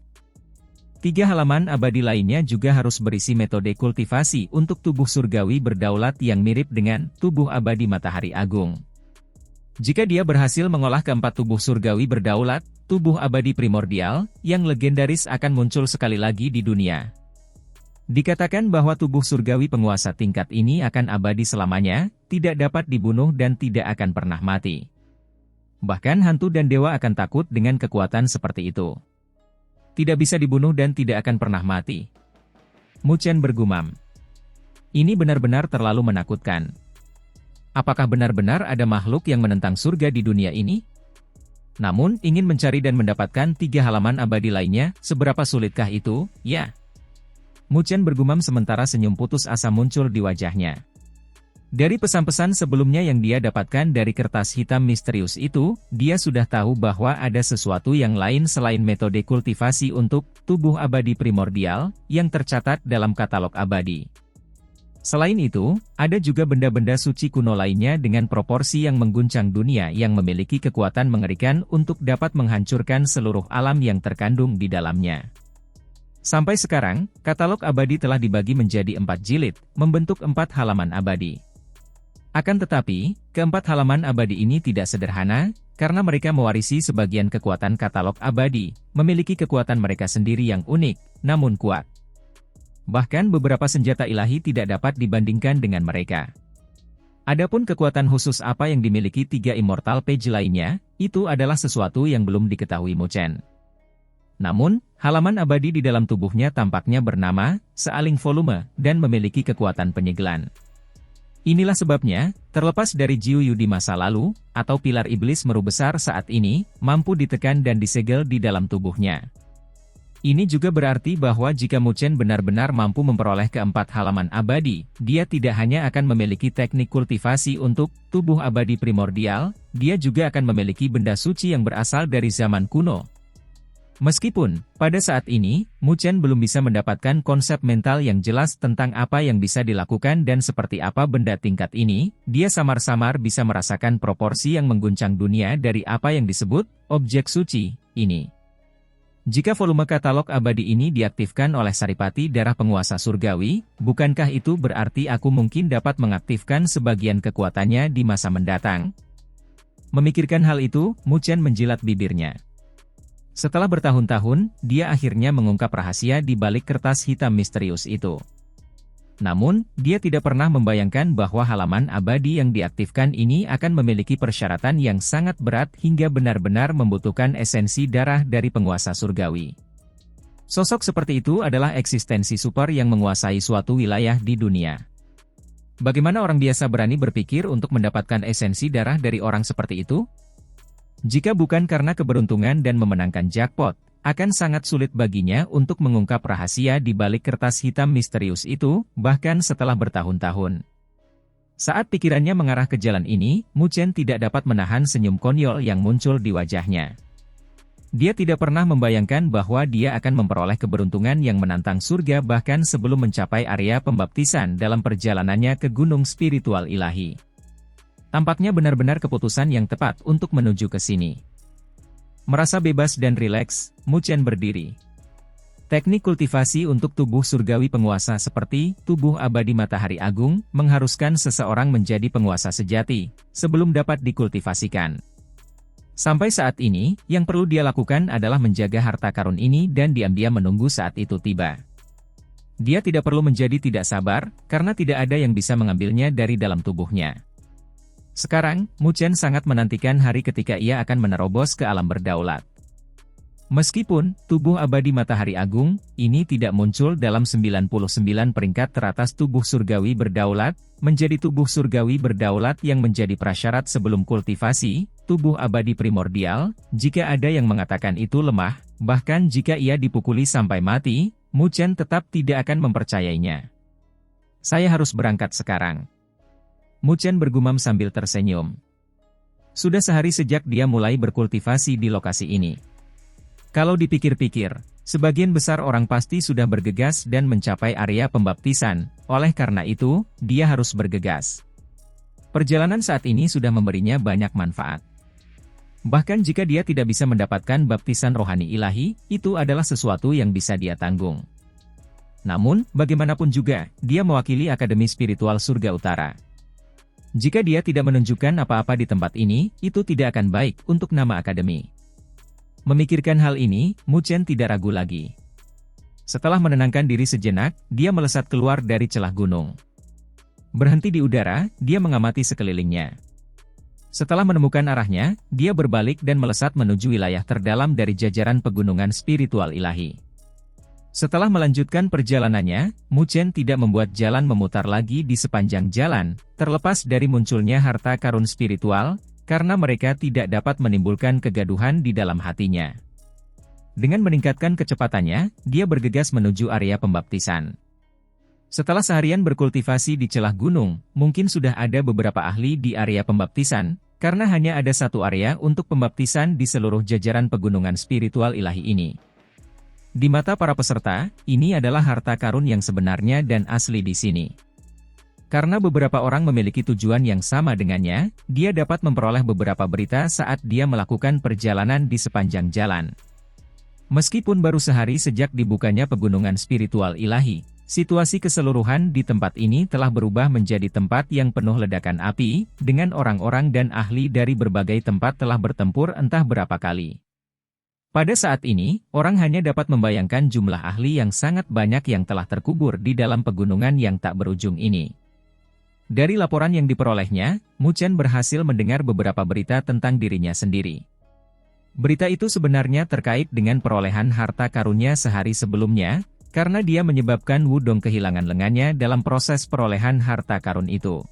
3 halaman abadi lainnya juga harus berisi metode kultivasi untuk tubuh surgawi berdaulat yang mirip dengan tubuh abadi matahari agung. Jika dia berhasil mengolah keempat tubuh surgawi berdaulat, tubuh abadi primordial yang legendaris akan muncul sekali lagi di dunia. Dikatakan bahwa tubuh surgawi penguasa tingkat ini akan abadi selamanya, tidak dapat dibunuh dan tidak akan pernah mati. Bahkan hantu dan dewa akan takut dengan kekuatan seperti itu. Tidak bisa dibunuh dan tidak akan pernah mati. Mu Chen bergumam. Ini benar-benar terlalu menakutkan. Apakah benar-benar ada makhluk yang menentang surga di dunia ini? Namun, ingin mencari dan mendapatkan 3 halaman abadi lainnya, seberapa sulitkah itu, ya? Mu Chen bergumam sementara senyum putus asa muncul di wajahnya. Dari pesan-pesan sebelumnya yang dia dapatkan dari kertas hitam misterius itu, dia sudah tahu bahwa ada sesuatu yang lain selain metode kultivasi untuk tubuh abadi primordial yang tercatat dalam katalog abadi. Selain itu, ada juga benda-benda suci kuno lainnya dengan proporsi yang mengguncang dunia yang memiliki kekuatan mengerikan untuk dapat menghancurkan seluruh alam yang terkandung di dalamnya. Sampai sekarang, katalog abadi telah dibagi menjadi 4 jilid, membentuk 4 halaman abadi. Akan tetapi, keempat halaman abadi ini tidak sederhana, karena mereka mewarisi sebagian kekuatan katalog abadi, memiliki kekuatan mereka sendiri yang unik, namun kuat. Bahkan beberapa senjata ilahi tidak dapat dibandingkan dengan mereka. Adapun kekuatan khusus apa yang dimiliki 3 Immortal Page lainnya, itu adalah sesuatu yang belum diketahui Muchen. Namun, halaman abadi di dalam tubuhnya tampaknya bernama Sealing Volume dan memiliki kekuatan penyegelan. Inilah sebabnya, terlepas dari Jiu Yu di masa lalu, atau pilar iblis meru besar saat ini, mampu ditekan dan disegel di dalam tubuhnya. Ini juga berarti bahwa jika Muchen benar-benar mampu memperoleh keempat halaman abadi, dia tidak hanya akan memiliki teknik kultivasi untuk tubuh abadi primordial, dia juga akan memiliki benda suci yang berasal dari zaman kuno. Meskipun, pada saat ini, Muchen belum bisa mendapatkan konsep mental yang jelas tentang apa yang bisa dilakukan dan seperti apa benda tingkat ini, dia samar-samar bisa merasakan proporsi yang mengguncang dunia dari apa yang disebut objek suci ini. Jika volume katalog abadi ini diaktifkan oleh Saripati darah penguasa surgawi, bukankah itu berarti aku mungkin dapat mengaktifkan sebagian kekuatannya di masa mendatang? Memikirkan hal itu, Muchen menjilat bibirnya. Setelah bertahun-tahun, dia akhirnya mengungkap rahasia di balik kertas hitam misterius itu. Namun, dia tidak pernah membayangkan bahwa halaman abadi yang diaktifkan ini akan memiliki persyaratan yang sangat berat hingga benar-benar membutuhkan esensi darah dari penguasa surgawi. Sosok seperti itu adalah eksistensi super yang menguasai suatu wilayah di dunia. Bagaimana orang biasa berani berpikir untuk mendapatkan esensi darah dari orang seperti itu? Jika bukan karena keberuntungan dan memenangkan jackpot, akan sangat sulit baginya untuk mengungkap rahasia di balik kertas hitam misterius itu, bahkan setelah bertahun-tahun. Saat pikirannya mengarah ke jalan ini, Muchen tidak dapat menahan senyum konyol yang muncul di wajahnya. Dia tidak pernah membayangkan bahwa dia akan memperoleh keberuntungan yang menantang surga bahkan sebelum mencapai area pembaptisan dalam perjalanannya ke gunung spiritual ilahi. Tampaknya benar-benar keputusan yang tepat untuk menuju ke sini. Merasa bebas dan rileks, Muchen berdiri. Teknik kultivasi untuk tubuh surgawi penguasa seperti tubuh abadi matahari agung mengharuskan seseorang menjadi penguasa sejati sebelum dapat dikultivasikan. Sampai saat ini, yang perlu dia lakukan adalah menjaga harta karun ini dan diam-diam menunggu saat itu tiba. Dia tidak perlu menjadi tidak sabar, karena tidak ada yang bisa mengambilnya dari dalam tubuhnya. Sekarang, Muchen sangat menantikan hari ketika ia akan menerobos ke alam berdaulat. Meskipun, tubuh abadi matahari agung, ini tidak muncul dalam 99 peringkat teratas tubuh surgawi berdaulat, menjadi tubuh surgawi berdaulat yang menjadi prasyarat sebelum kultivasi, tubuh abadi primordial, jika ada yang mengatakan itu lemah, bahkan jika ia dipukuli sampai mati, Muchen tetap tidak akan mempercayainya. Saya harus berangkat sekarang. Muchen bergumam sambil tersenyum. Sudah sehari sejak dia mulai berkultivasi di lokasi ini. Kalau dipikir-pikir, sebagian besar orang pasti sudah bergegas dan mencapai area pembaptisan, oleh karena itu, dia harus bergegas. Perjalanan saat ini sudah memberinya banyak manfaat. Bahkan jika dia tidak bisa mendapatkan baptisan rohani ilahi, itu adalah sesuatu yang bisa dia tanggung. Namun, bagaimanapun juga, dia mewakili Akademi Spiritual Surga Utara. Jika dia tidak menunjukkan apa-apa di tempat ini, itu tidak akan baik untuk nama akademi. Memikirkan hal ini, Muchen tidak ragu lagi. Setelah menenangkan diri sejenak, dia melesat keluar dari celah gunung. Berhenti di udara, dia mengamati sekelilingnya. Setelah menemukan arahnya, dia berbalik dan melesat menuju wilayah terdalam dari jajaran pegunungan spiritual ilahi. Setelah melanjutkan perjalanannya, Muchen tidak membuat jalan memutar lagi di sepanjang jalan, terlepas dari munculnya harta karun spiritual, karena mereka tidak dapat menimbulkan kegaduhan di dalam hatinya. Dengan meningkatkan kecepatannya, dia bergegas menuju area pembaptisan. Setelah seharian berkultivasi di celah gunung, mungkin sudah ada beberapa ahli di area pembaptisan, karena hanya ada satu area untuk pembaptisan di seluruh jajaran pegunungan spiritual ilahi ini. Di mata para peserta, ini adalah harta karun yang sebenarnya dan asli di sini. Karena beberapa orang memiliki tujuan yang sama dengannya, dia dapat memperoleh beberapa berita saat dia melakukan perjalanan di sepanjang jalan. Meskipun baru sehari sejak dibukanya pegunungan spiritual ilahi, situasi keseluruhan di tempat ini telah berubah menjadi tempat yang penuh ledakan api, dengan orang-orang dan ahli dari berbagai tempat telah bertempur entah berapa kali. Pada saat ini, orang hanya dapat membayangkan jumlah ahli yang sangat banyak yang telah terkubur di dalam pegunungan yang tak berujung ini. Dari laporan yang diperolehnya, Mu Chen berhasil mendengar beberapa berita tentang dirinya sendiri. Berita itu sebenarnya terkait dengan perolehan harta karunnya sehari sebelumnya, karena dia menyebabkan Wudong kehilangan lengannya dalam proses perolehan harta karun itu.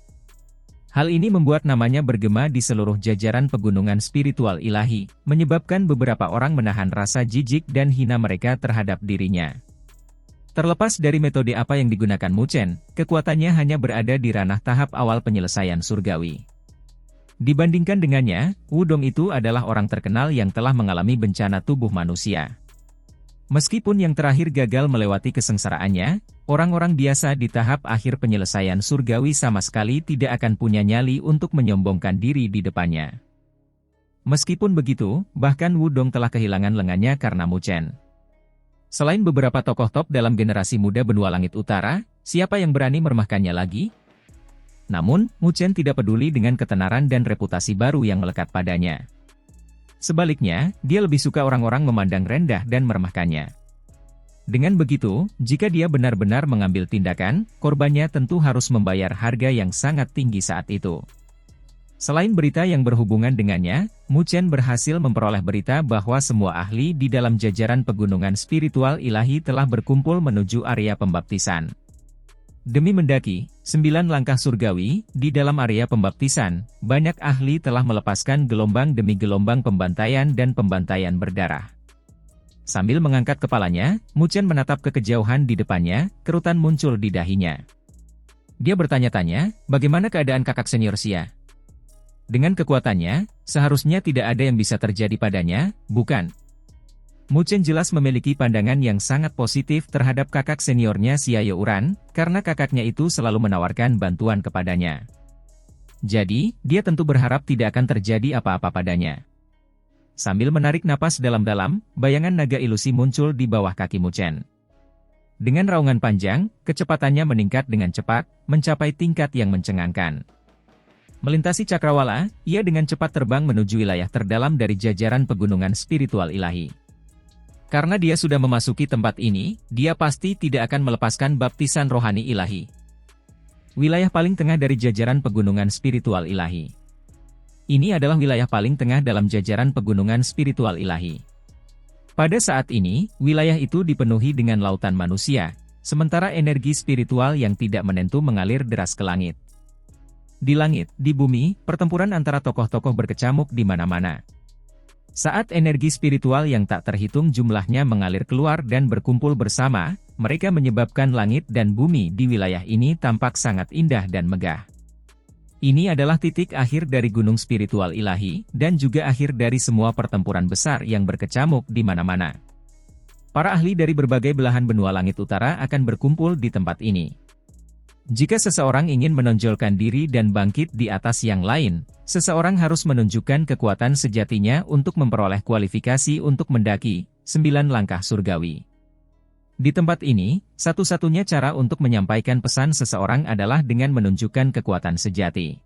Hal ini membuat namanya bergema di seluruh jajaran pegunungan spiritual ilahi, menyebabkan beberapa orang menahan rasa jijik dan hina mereka terhadap dirinya. Terlepas dari metode apa yang digunakan Mu Chen, kekuatannya hanya berada di ranah tahap awal penyelesaian surgawi. Dibandingkan dengannya, Wudong itu adalah orang terkenal yang telah mengalami bencana tubuh manusia. Meskipun yang terakhir gagal melewati kesengsaraannya, orang-orang biasa di tahap akhir penyelesaian surgawi sama sekali tidak akan punya nyali untuk menyombongkan diri di depannya. Meskipun begitu, bahkan Wudong telah kehilangan lengannya karena Mu Chen. Selain beberapa tokoh top dalam generasi muda benua langit utara, siapa yang berani meremehkannya lagi? Namun, Mu Chen tidak peduli dengan ketenaran dan reputasi baru yang melekat padanya. Sebaliknya, dia lebih suka orang-orang memandang rendah dan meremehkannya. Dengan begitu, jika dia benar-benar mengambil tindakan, korbannya tentu harus membayar harga yang sangat tinggi saat itu. Selain berita yang berhubungan dengannya, Mu Chen berhasil memperoleh berita bahwa semua ahli di dalam jajaran pegunungan spiritual ilahi telah berkumpul menuju area pembaptisan. Demi mendaki 9 langkah surgawi, di dalam area pembaptisan, banyak ahli telah melepaskan gelombang demi gelombang pembantaian dan pembantaian berdarah. Sambil mengangkat kepalanya, Mu Chen menatap ke kejauhan di depannya, kerutan muncul di dahinya. Dia bertanya-tanya, bagaimana keadaan kakak senior Xia? Dengan kekuatannya, seharusnya tidak ada yang bisa terjadi padanya, bukan? Mu Chen jelas memiliki pandangan yang sangat positif terhadap kakak seniornya Xia Youran, karena kakaknya itu selalu menawarkan bantuan kepadanya. Jadi, dia tentu berharap tidak akan terjadi apa-apa padanya. Sambil menarik napas dalam-dalam, bayangan naga ilusi muncul di bawah kaki Mu Chen. Dengan raungan panjang, kecepatannya meningkat dengan cepat, mencapai tingkat yang mencengangkan. Melintasi cakrawala, ia dengan cepat terbang menuju wilayah terdalam dari jajaran pegunungan spiritual ilahi. Karena dia sudah memasuki tempat ini, dia pasti tidak akan melepaskan baptisan rohani ilahi. Wilayah paling tengah dari jajaran pegunungan spiritual ilahi. Ini adalah wilayah paling tengah dalam jajaran pegunungan spiritual ilahi. Pada saat ini, wilayah itu dipenuhi dengan lautan manusia, sementara energi spiritual yang tidak menentu mengalir deras ke langit. Di langit, di bumi, pertempuran antara tokoh-tokoh berkecamuk di mana-mana. Saat energi spiritual yang tak terhitung jumlahnya mengalir keluar dan berkumpul bersama, mereka menyebabkan langit dan bumi di wilayah ini tampak sangat indah dan megah. Ini adalah titik akhir dari gunung spiritual ilahi, dan juga akhir dari semua pertempuran besar yang berkecamuk di mana-mana. Para ahli dari berbagai belahan benua langit utara akan berkumpul di tempat ini. Jika seseorang ingin menonjolkan diri dan bangkit di atas yang lain, seseorang harus menunjukkan kekuatan sejatinya untuk memperoleh kualifikasi untuk mendaki 9 langkah surgawi. Di tempat ini, satu-satunya cara untuk menyampaikan pesan seseorang adalah dengan menunjukkan kekuatan sejati.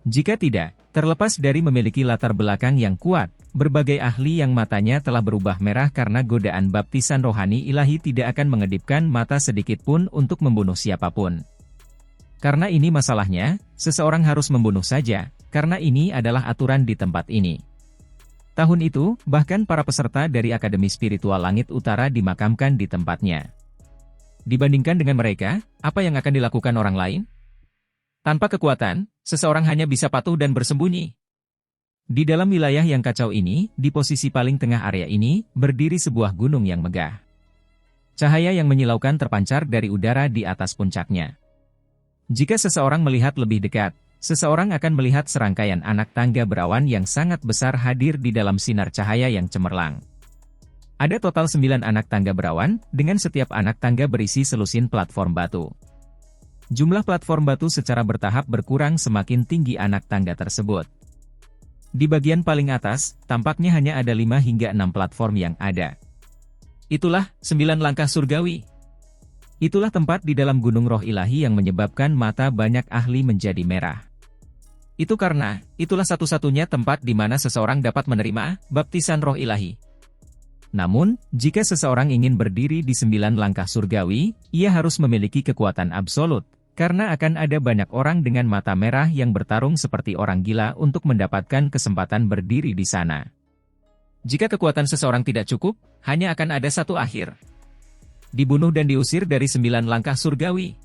Jika tidak, terlepas dari memiliki latar belakang yang kuat, berbagai ahli yang matanya telah berubah merah karena godaan baptisan rohani ilahi tidak akan mengedipkan mata sedikit pun untuk membunuh siapapun. Karena ini masalahnya, seseorang harus membunuh saja, karena ini adalah aturan di tempat ini. Tahun itu, bahkan para peserta dari Akademi Spiritual Langit Utara dimakamkan di tempatnya. Dibandingkan dengan mereka, apa yang akan dilakukan orang lain? Tanpa kekuatan, seseorang hanya bisa patuh dan bersembunyi. Di dalam wilayah yang kacau ini, di posisi paling tengah area ini, berdiri sebuah gunung yang megah. Cahaya yang menyilaukan terpancar dari udara di atas puncaknya. Jika seseorang melihat lebih dekat, seseorang akan melihat serangkaian anak tangga berawan yang sangat besar hadir di dalam sinar cahaya yang cemerlang. Ada total 9 anak tangga berawan, dengan setiap anak tangga berisi selusin platform batu. Jumlah platform batu secara bertahap berkurang semakin tinggi anak tangga tersebut. Di bagian paling atas, tampaknya hanya ada 5 hingga 6 platform yang ada. Itulah 9 langkah surgawi. Itulah tempat di dalam gunung roh ilahi yang menyebabkan mata banyak ahli menjadi merah. Itu karena, itulah satu-satunya tempat di mana seseorang dapat menerima baptisan roh ilahi. Namun, jika seseorang ingin berdiri di 9 langkah surgawi, ia harus memiliki kekuatan absolut, karena akan ada banyak orang dengan mata merah yang bertarung seperti orang gila untuk mendapatkan kesempatan berdiri di sana. Jika kekuatan seseorang tidak cukup, hanya akan ada satu akhir. Dibunuh dan diusir dari 9 langkah surgawi.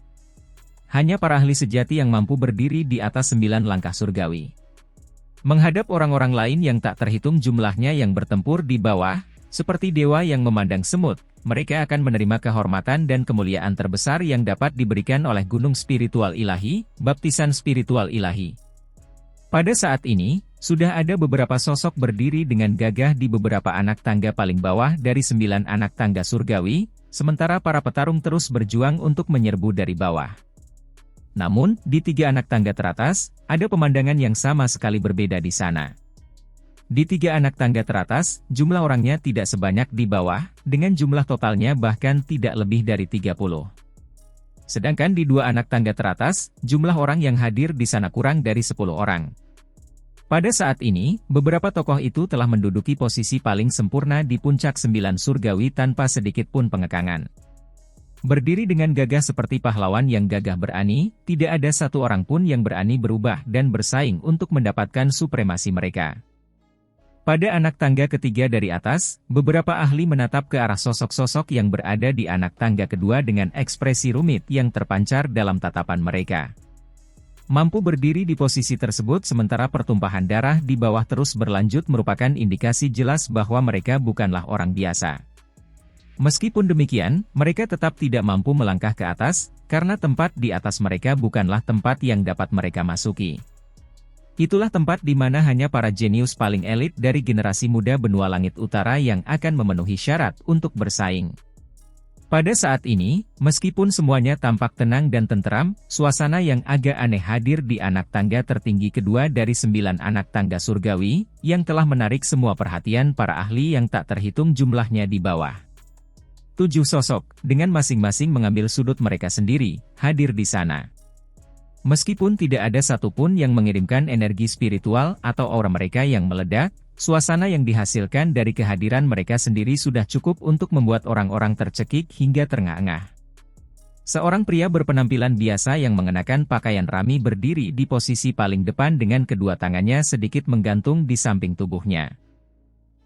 Hanya para ahli sejati yang mampu berdiri di atas 9 langkah surgawi. Menghadap orang-orang lain yang tak terhitung jumlahnya yang bertempur di bawah, seperti dewa yang memandang semut, mereka akan menerima kehormatan dan kemuliaan terbesar yang dapat diberikan oleh gunung spiritual ilahi, baptisan spiritual ilahi. Pada saat ini, sudah ada beberapa sosok berdiri dengan gagah di beberapa anak tangga paling bawah dari 9 anak tangga surgawi, sementara para petarung terus berjuang untuk menyerbu dari bawah. Namun, di 3 anak tangga teratas, ada pemandangan yang sama sekali berbeda di sana. Di 3 anak tangga teratas, jumlah orangnya tidak sebanyak di bawah, dengan jumlah totalnya bahkan tidak lebih dari 30. Sedangkan di 2 anak tangga teratas, jumlah orang yang hadir di sana kurang dari 10 orang. Pada saat ini, beberapa tokoh itu telah menduduki posisi paling sempurna di puncak 9 surgawi tanpa sedikit pun pengekangan. Berdiri dengan gagah seperti pahlawan yang gagah berani, tidak ada satu orang pun yang berani berubah dan bersaing untuk mendapatkan supremasi mereka. Pada anak tangga ketiga dari atas, beberapa ahli menatap ke arah sosok-sosok yang berada di anak tangga kedua dengan ekspresi rumit yang terpancar dalam tatapan mereka. Mampu berdiri di posisi tersebut sementara pertumpahan darah di bawah terus berlanjut merupakan indikasi jelas bahwa mereka bukanlah orang biasa. Meskipun demikian, mereka tetap tidak mampu melangkah ke atas, karena tempat di atas mereka bukanlah tempat yang dapat mereka masuki. Itulah tempat di mana hanya para jenius paling elit dari generasi muda benua langit utara yang akan memenuhi syarat untuk bersaing. Pada saat ini, meskipun semuanya tampak tenang dan tenteram, suasana yang agak aneh hadir di anak tangga tertinggi kedua dari 9 anak tangga surgawi, yang telah menarik semua perhatian para ahli yang tak terhitung jumlahnya di bawah. 7 sosok, dengan masing-masing mengambil sudut mereka sendiri, hadir di sana. Meskipun tidak ada satupun yang mengirimkan energi spiritual atau aura mereka yang meledak, suasana yang dihasilkan dari kehadiran mereka sendiri sudah cukup untuk membuat orang-orang tercekik hingga terengah-engah. Seorang pria berpenampilan biasa yang mengenakan pakaian rami berdiri di posisi paling depan dengan kedua tangannya sedikit menggantung di samping tubuhnya.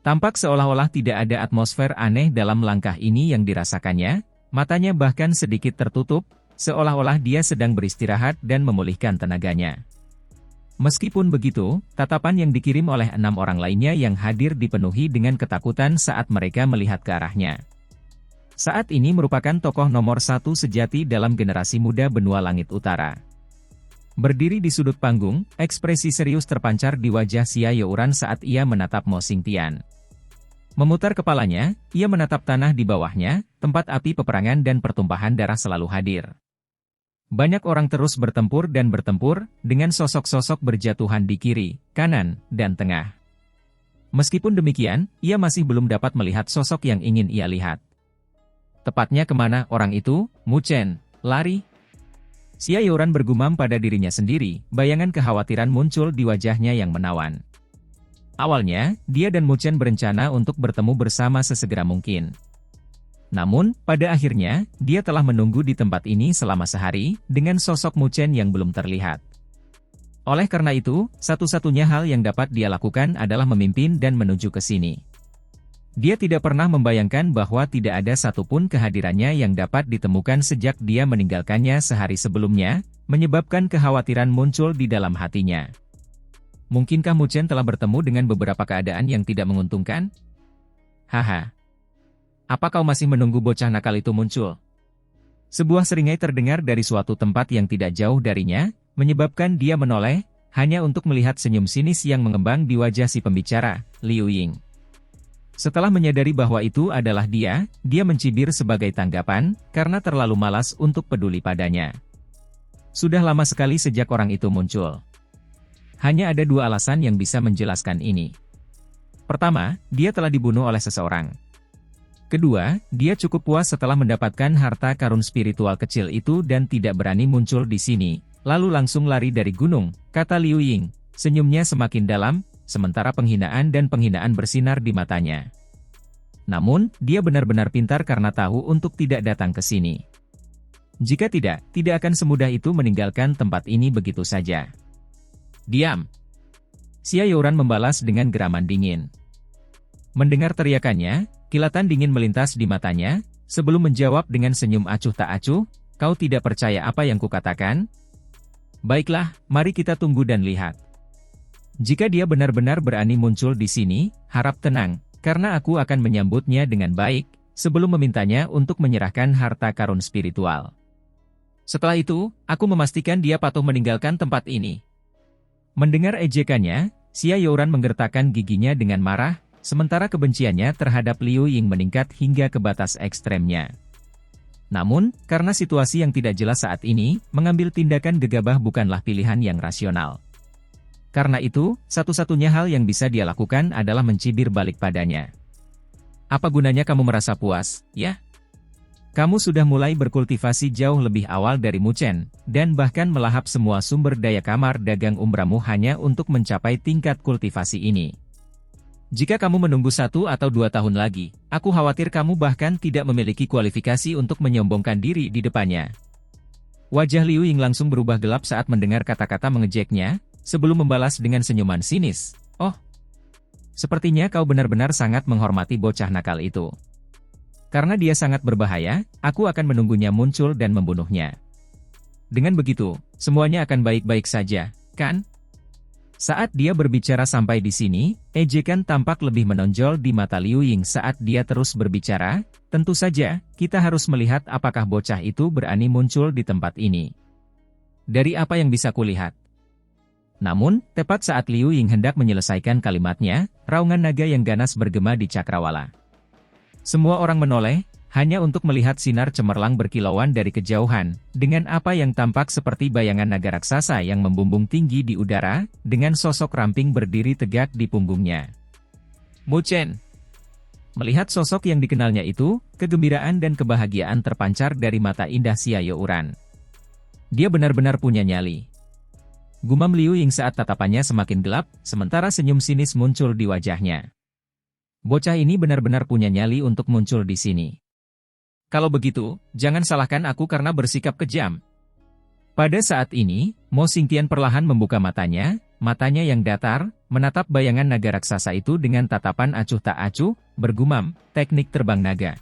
Tampak seolah-olah tidak ada atmosfer aneh dalam langkah ini yang dirasakannya, matanya bahkan sedikit tertutup, seolah-olah dia sedang beristirahat dan memulihkan tenaganya. Meskipun begitu, tatapan yang dikirim oleh 6 orang lainnya yang hadir dipenuhi dengan ketakutan saat mereka melihat ke arahnya. Saat ini merupakan tokoh nomor 1 sejati dalam generasi muda benua langit utara. Berdiri di sudut panggung, ekspresi serius terpancar di wajah Xia Youran saat ia menatap Mo Xingtian. Memutar kepalanya, ia menatap tanah di bawahnya, tempat api peperangan dan pertumpahan darah selalu hadir. Banyak orang terus bertempur dan bertempur, dengan sosok-sosok berjatuhan di kiri, kanan, dan tengah. Meskipun demikian, ia masih belum dapat melihat sosok yang ingin ia lihat. Tepatnya kemana orang itu, Mu Chen, lari? Xia Youran bergumam pada dirinya sendiri, bayangan kekhawatiran muncul di wajahnya yang menawan. Awalnya, dia dan Mu Chen berencana untuk bertemu bersama sesegera mungkin. Namun, pada akhirnya, dia telah menunggu di tempat ini selama sehari, dengan sosok Mu Chen yang belum terlihat. Oleh karena itu, satu-satunya hal yang dapat dia lakukan adalah memimpin dan menuju ke sini. Dia tidak pernah membayangkan bahwa tidak ada satupun kehadirannya yang dapat ditemukan sejak dia meninggalkannya sehari sebelumnya, menyebabkan kekhawatiran muncul di dalam hatinya. Mungkinkah Mu Chen telah bertemu dengan beberapa keadaan yang tidak menguntungkan? Haha. Apa kau masih menunggu bocah nakal itu muncul? Sebuah seringai terdengar dari suatu tempat yang tidak jauh darinya, menyebabkan dia menoleh, hanya untuk melihat senyum sinis yang mengembang di wajah si pembicara, Liu Ying. Setelah menyadari bahwa itu adalah dia mencibir sebagai tanggapan, karena terlalu malas untuk peduli padanya. Sudah lama sekali sejak orang itu muncul. Hanya ada 2 alasan yang bisa menjelaskan ini. Pertama, dia telah dibunuh oleh seseorang. Kedua, dia cukup puas setelah mendapatkan harta karun spiritual kecil itu dan tidak berani muncul di sini, lalu langsung lari dari gunung, kata Liu Ying. Senyumnya semakin dalam, sementara penghinaan dan penghinaan bersinar di matanya. Namun, dia benar-benar pintar karena tahu untuk tidak datang ke sini. Jika tidak akan semudah itu meninggalkan tempat ini begitu saja. Diam! Xia Youran membalas dengan geraman dingin. Mendengar teriakannya, kilatan dingin melintas di matanya, sebelum menjawab dengan senyum acuh tak acuh, kau tidak percaya apa yang kukatakan? Baiklah, mari kita tunggu dan lihat. Jika dia benar-benar berani muncul di sini, harap tenang, karena aku akan menyambutnya dengan baik, sebelum memintanya untuk menyerahkan harta karun spiritual. Setelah itu, aku memastikan dia patuh meninggalkan tempat ini. Mendengar ejekannya, Xia Youran menggertakkan giginya dengan marah, sementara kebenciannya terhadap Liu Ying meningkat hingga ke batas ekstremnya. Namun, karena situasi yang tidak jelas saat ini, mengambil tindakan gegabah bukanlah pilihan yang rasional. Karena itu, satu-satunya hal yang bisa dia lakukan adalah mencibir balik padanya. Apa gunanya kamu merasa puas, ya? Kamu sudah mulai berkultivasi jauh lebih awal dari Mu Chen, dan bahkan melahap semua sumber daya kamar dagang umbramu hanya untuk mencapai tingkat kultivasi ini. Jika kamu menunggu 1 atau 2 tahun lagi, aku khawatir kamu bahkan tidak memiliki kualifikasi untuk menyombongkan diri di depannya. Wajah Liu Ying langsung berubah gelap saat mendengar kata-kata mengejeknya, sebelum membalas dengan senyuman sinis. Oh, sepertinya kau benar-benar sangat menghormati bocah nakal itu. Karena dia sangat berbahaya, aku akan menunggunya muncul dan membunuhnya. Dengan begitu, semuanya akan baik-baik saja, kan? Saat dia berbicara sampai di sini, ejekan tampak lebih menonjol di mata Liu Ying saat dia terus berbicara. Tentu saja, kita harus melihat apakah bocah itu berani muncul di tempat ini. Dari apa yang bisa kulihat. Namun, tepat saat Liu Ying hendak menyelesaikan kalimatnya, raungan naga yang ganas bergema di cakrawala. Semua orang menoleh, hanya untuk melihat sinar cemerlang berkilauan dari kejauhan, dengan apa yang tampak seperti bayangan naga raksasa yang membumbung tinggi di udara, dengan sosok ramping berdiri tegak di punggungnya. Mu Chen. Melihat sosok yang dikenalnya itu, kegembiraan dan kebahagiaan terpancar dari mata indah Xia Youran. Dia benar-benar punya nyali. Gumam Liu Ying saat tatapannya semakin gelap, sementara senyum sinis muncul di wajahnya. Bocah ini benar-benar punya nyali untuk muncul di sini. Kalau begitu, jangan salahkan aku karena bersikap kejam. Pada saat ini, Mo Xingtian perlahan membuka matanya yang datar, menatap bayangan naga raksasa itu dengan tatapan acuh tak acuh, bergumam, teknik terbang naga.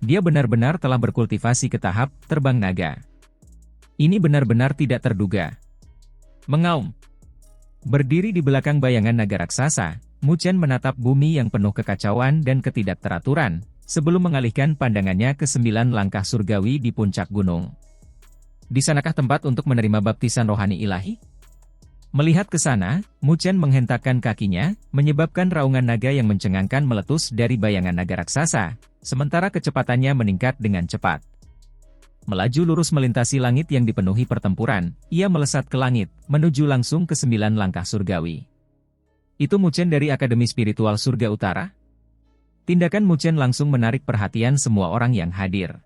Dia benar-benar telah berkultivasi ke tahap terbang naga. Ini benar-benar tidak terduga. Mengaum. Berdiri di belakang bayangan naga raksasa, Mu Chen menatap bumi yang penuh kekacauan dan ketidakteraturan, sebelum mengalihkan pandangannya ke 9 langkah surgawi di puncak gunung. Di sanakah tempat untuk menerima baptisan rohani ilahi? Melihat ke sana, Mu Chen menghentakkan kakinya, menyebabkan raungan naga yang mencengangkan meletus dari bayangan naga raksasa, sementara kecepatannya meningkat dengan cepat. Melaju lurus melintasi langit yang dipenuhi pertempuran, ia melesat ke langit, menuju langsung ke 9 langkah surgawi. Itu Mu Chen dari Akademi Spiritual Surga Utara? Tindakan Mu Chen langsung menarik perhatian semua orang yang hadir.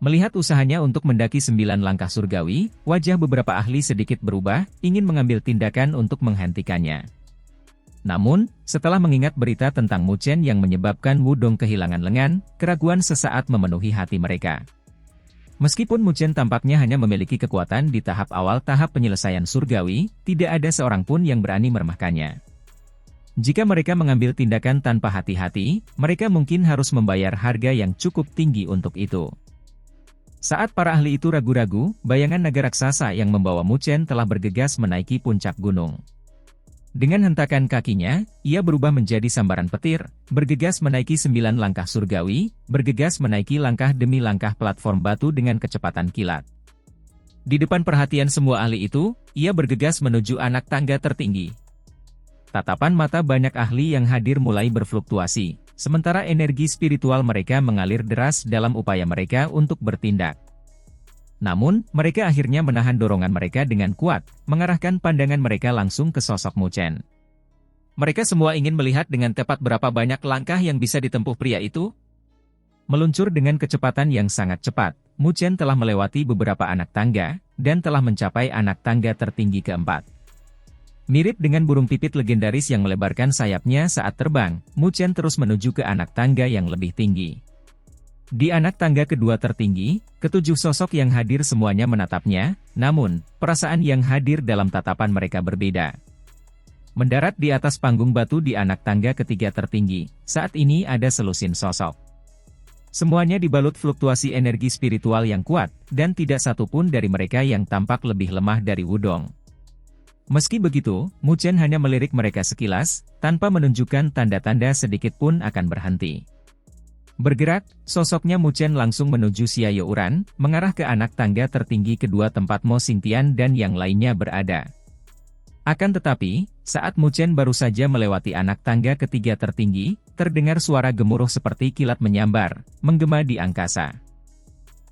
Melihat usahanya untuk mendaki 9 langkah surgawi, wajah beberapa ahli sedikit berubah, ingin mengambil tindakan untuk menghentikannya. Namun, setelah mengingat berita tentang Mu Chen yang menyebabkan Wudong kehilangan lengan, keraguan sesaat memenuhi hati mereka. Meskipun Mu Chen tampaknya hanya memiliki kekuatan di tahap awal tahap penyelesaian surgawi, tidak ada seorang pun yang berani meremehkannya. Jika mereka mengambil tindakan tanpa hati-hati, mereka mungkin harus membayar harga yang cukup tinggi untuk itu. Saat para ahli itu ragu-ragu, bayangan naga raksasa yang membawa Mu Chen telah bergegas menaiki puncak gunung. Dengan hentakan kakinya, ia berubah menjadi sambaran petir, bergegas menaiki 9 langkah surgawi, bergegas menaiki langkah demi langkah platform batu dengan kecepatan kilat. Di depan perhatian semua ahli itu, ia bergegas menuju anak tangga tertinggi. Tatapan mata banyak ahli yang hadir mulai berfluktuasi, sementara energi spiritual mereka mengalir deras dalam upaya mereka untuk bertindak. Namun, mereka akhirnya menahan dorongan mereka dengan kuat, mengarahkan pandangan mereka langsung ke sosok Mu Chen. Mereka semua ingin melihat dengan tepat berapa banyak langkah yang bisa ditempuh pria itu. Meluncur dengan kecepatan yang sangat cepat, Mu Chen telah melewati beberapa anak tangga, dan telah mencapai anak tangga tertinggi keempat. Mirip dengan burung pipit legendaris yang melebarkan sayapnya saat terbang, Mu Chen terus menuju ke anak tangga yang lebih tinggi. Di anak tangga kedua tertinggi, ketujuh sosok yang hadir semuanya menatapnya, namun, perasaan yang hadir dalam tatapan mereka berbeda. Mendarat di atas panggung batu di anak tangga ketiga tertinggi, saat ini ada selusin sosok. Semuanya dibalut fluktuasi energi spiritual yang kuat, dan tidak satupun dari mereka yang tampak lebih lemah dari Wudong. Meski begitu, Mu Chen hanya melirik mereka sekilas, tanpa menunjukkan tanda-tanda sedikit pun akan berhenti. Bergerak, sosoknya Mu Chen langsung menuju Xia Youran, mengarah ke anak tangga tertinggi kedua tempat Mo Xingtian dan yang lainnya berada. Akan tetapi, saat Mu Chen baru saja melewati anak tangga ketiga tertinggi, terdengar suara gemuruh seperti kilat menyambar, menggema di angkasa.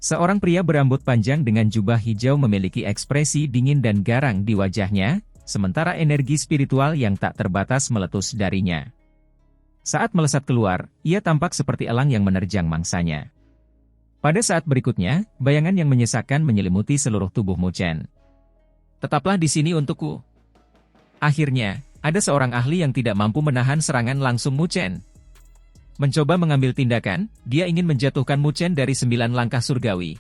Seorang pria berambut panjang dengan jubah hijau memiliki ekspresi dingin dan garang di wajahnya, sementara energi spiritual yang tak terbatas meletus darinya. Saat melesat keluar, ia tampak seperti elang yang menerjang mangsanya. Pada saat berikutnya, bayangan yang menyesakan menyelimuti seluruh tubuh Mu Chen. "Tetaplah di sini untukku." Akhirnya, ada seorang ahli yang tidak mampu menahan serangan langsung Mu Chen. Mencoba mengambil tindakan, dia ingin menjatuhkan Mu Chen dari 9 langkah surgawi,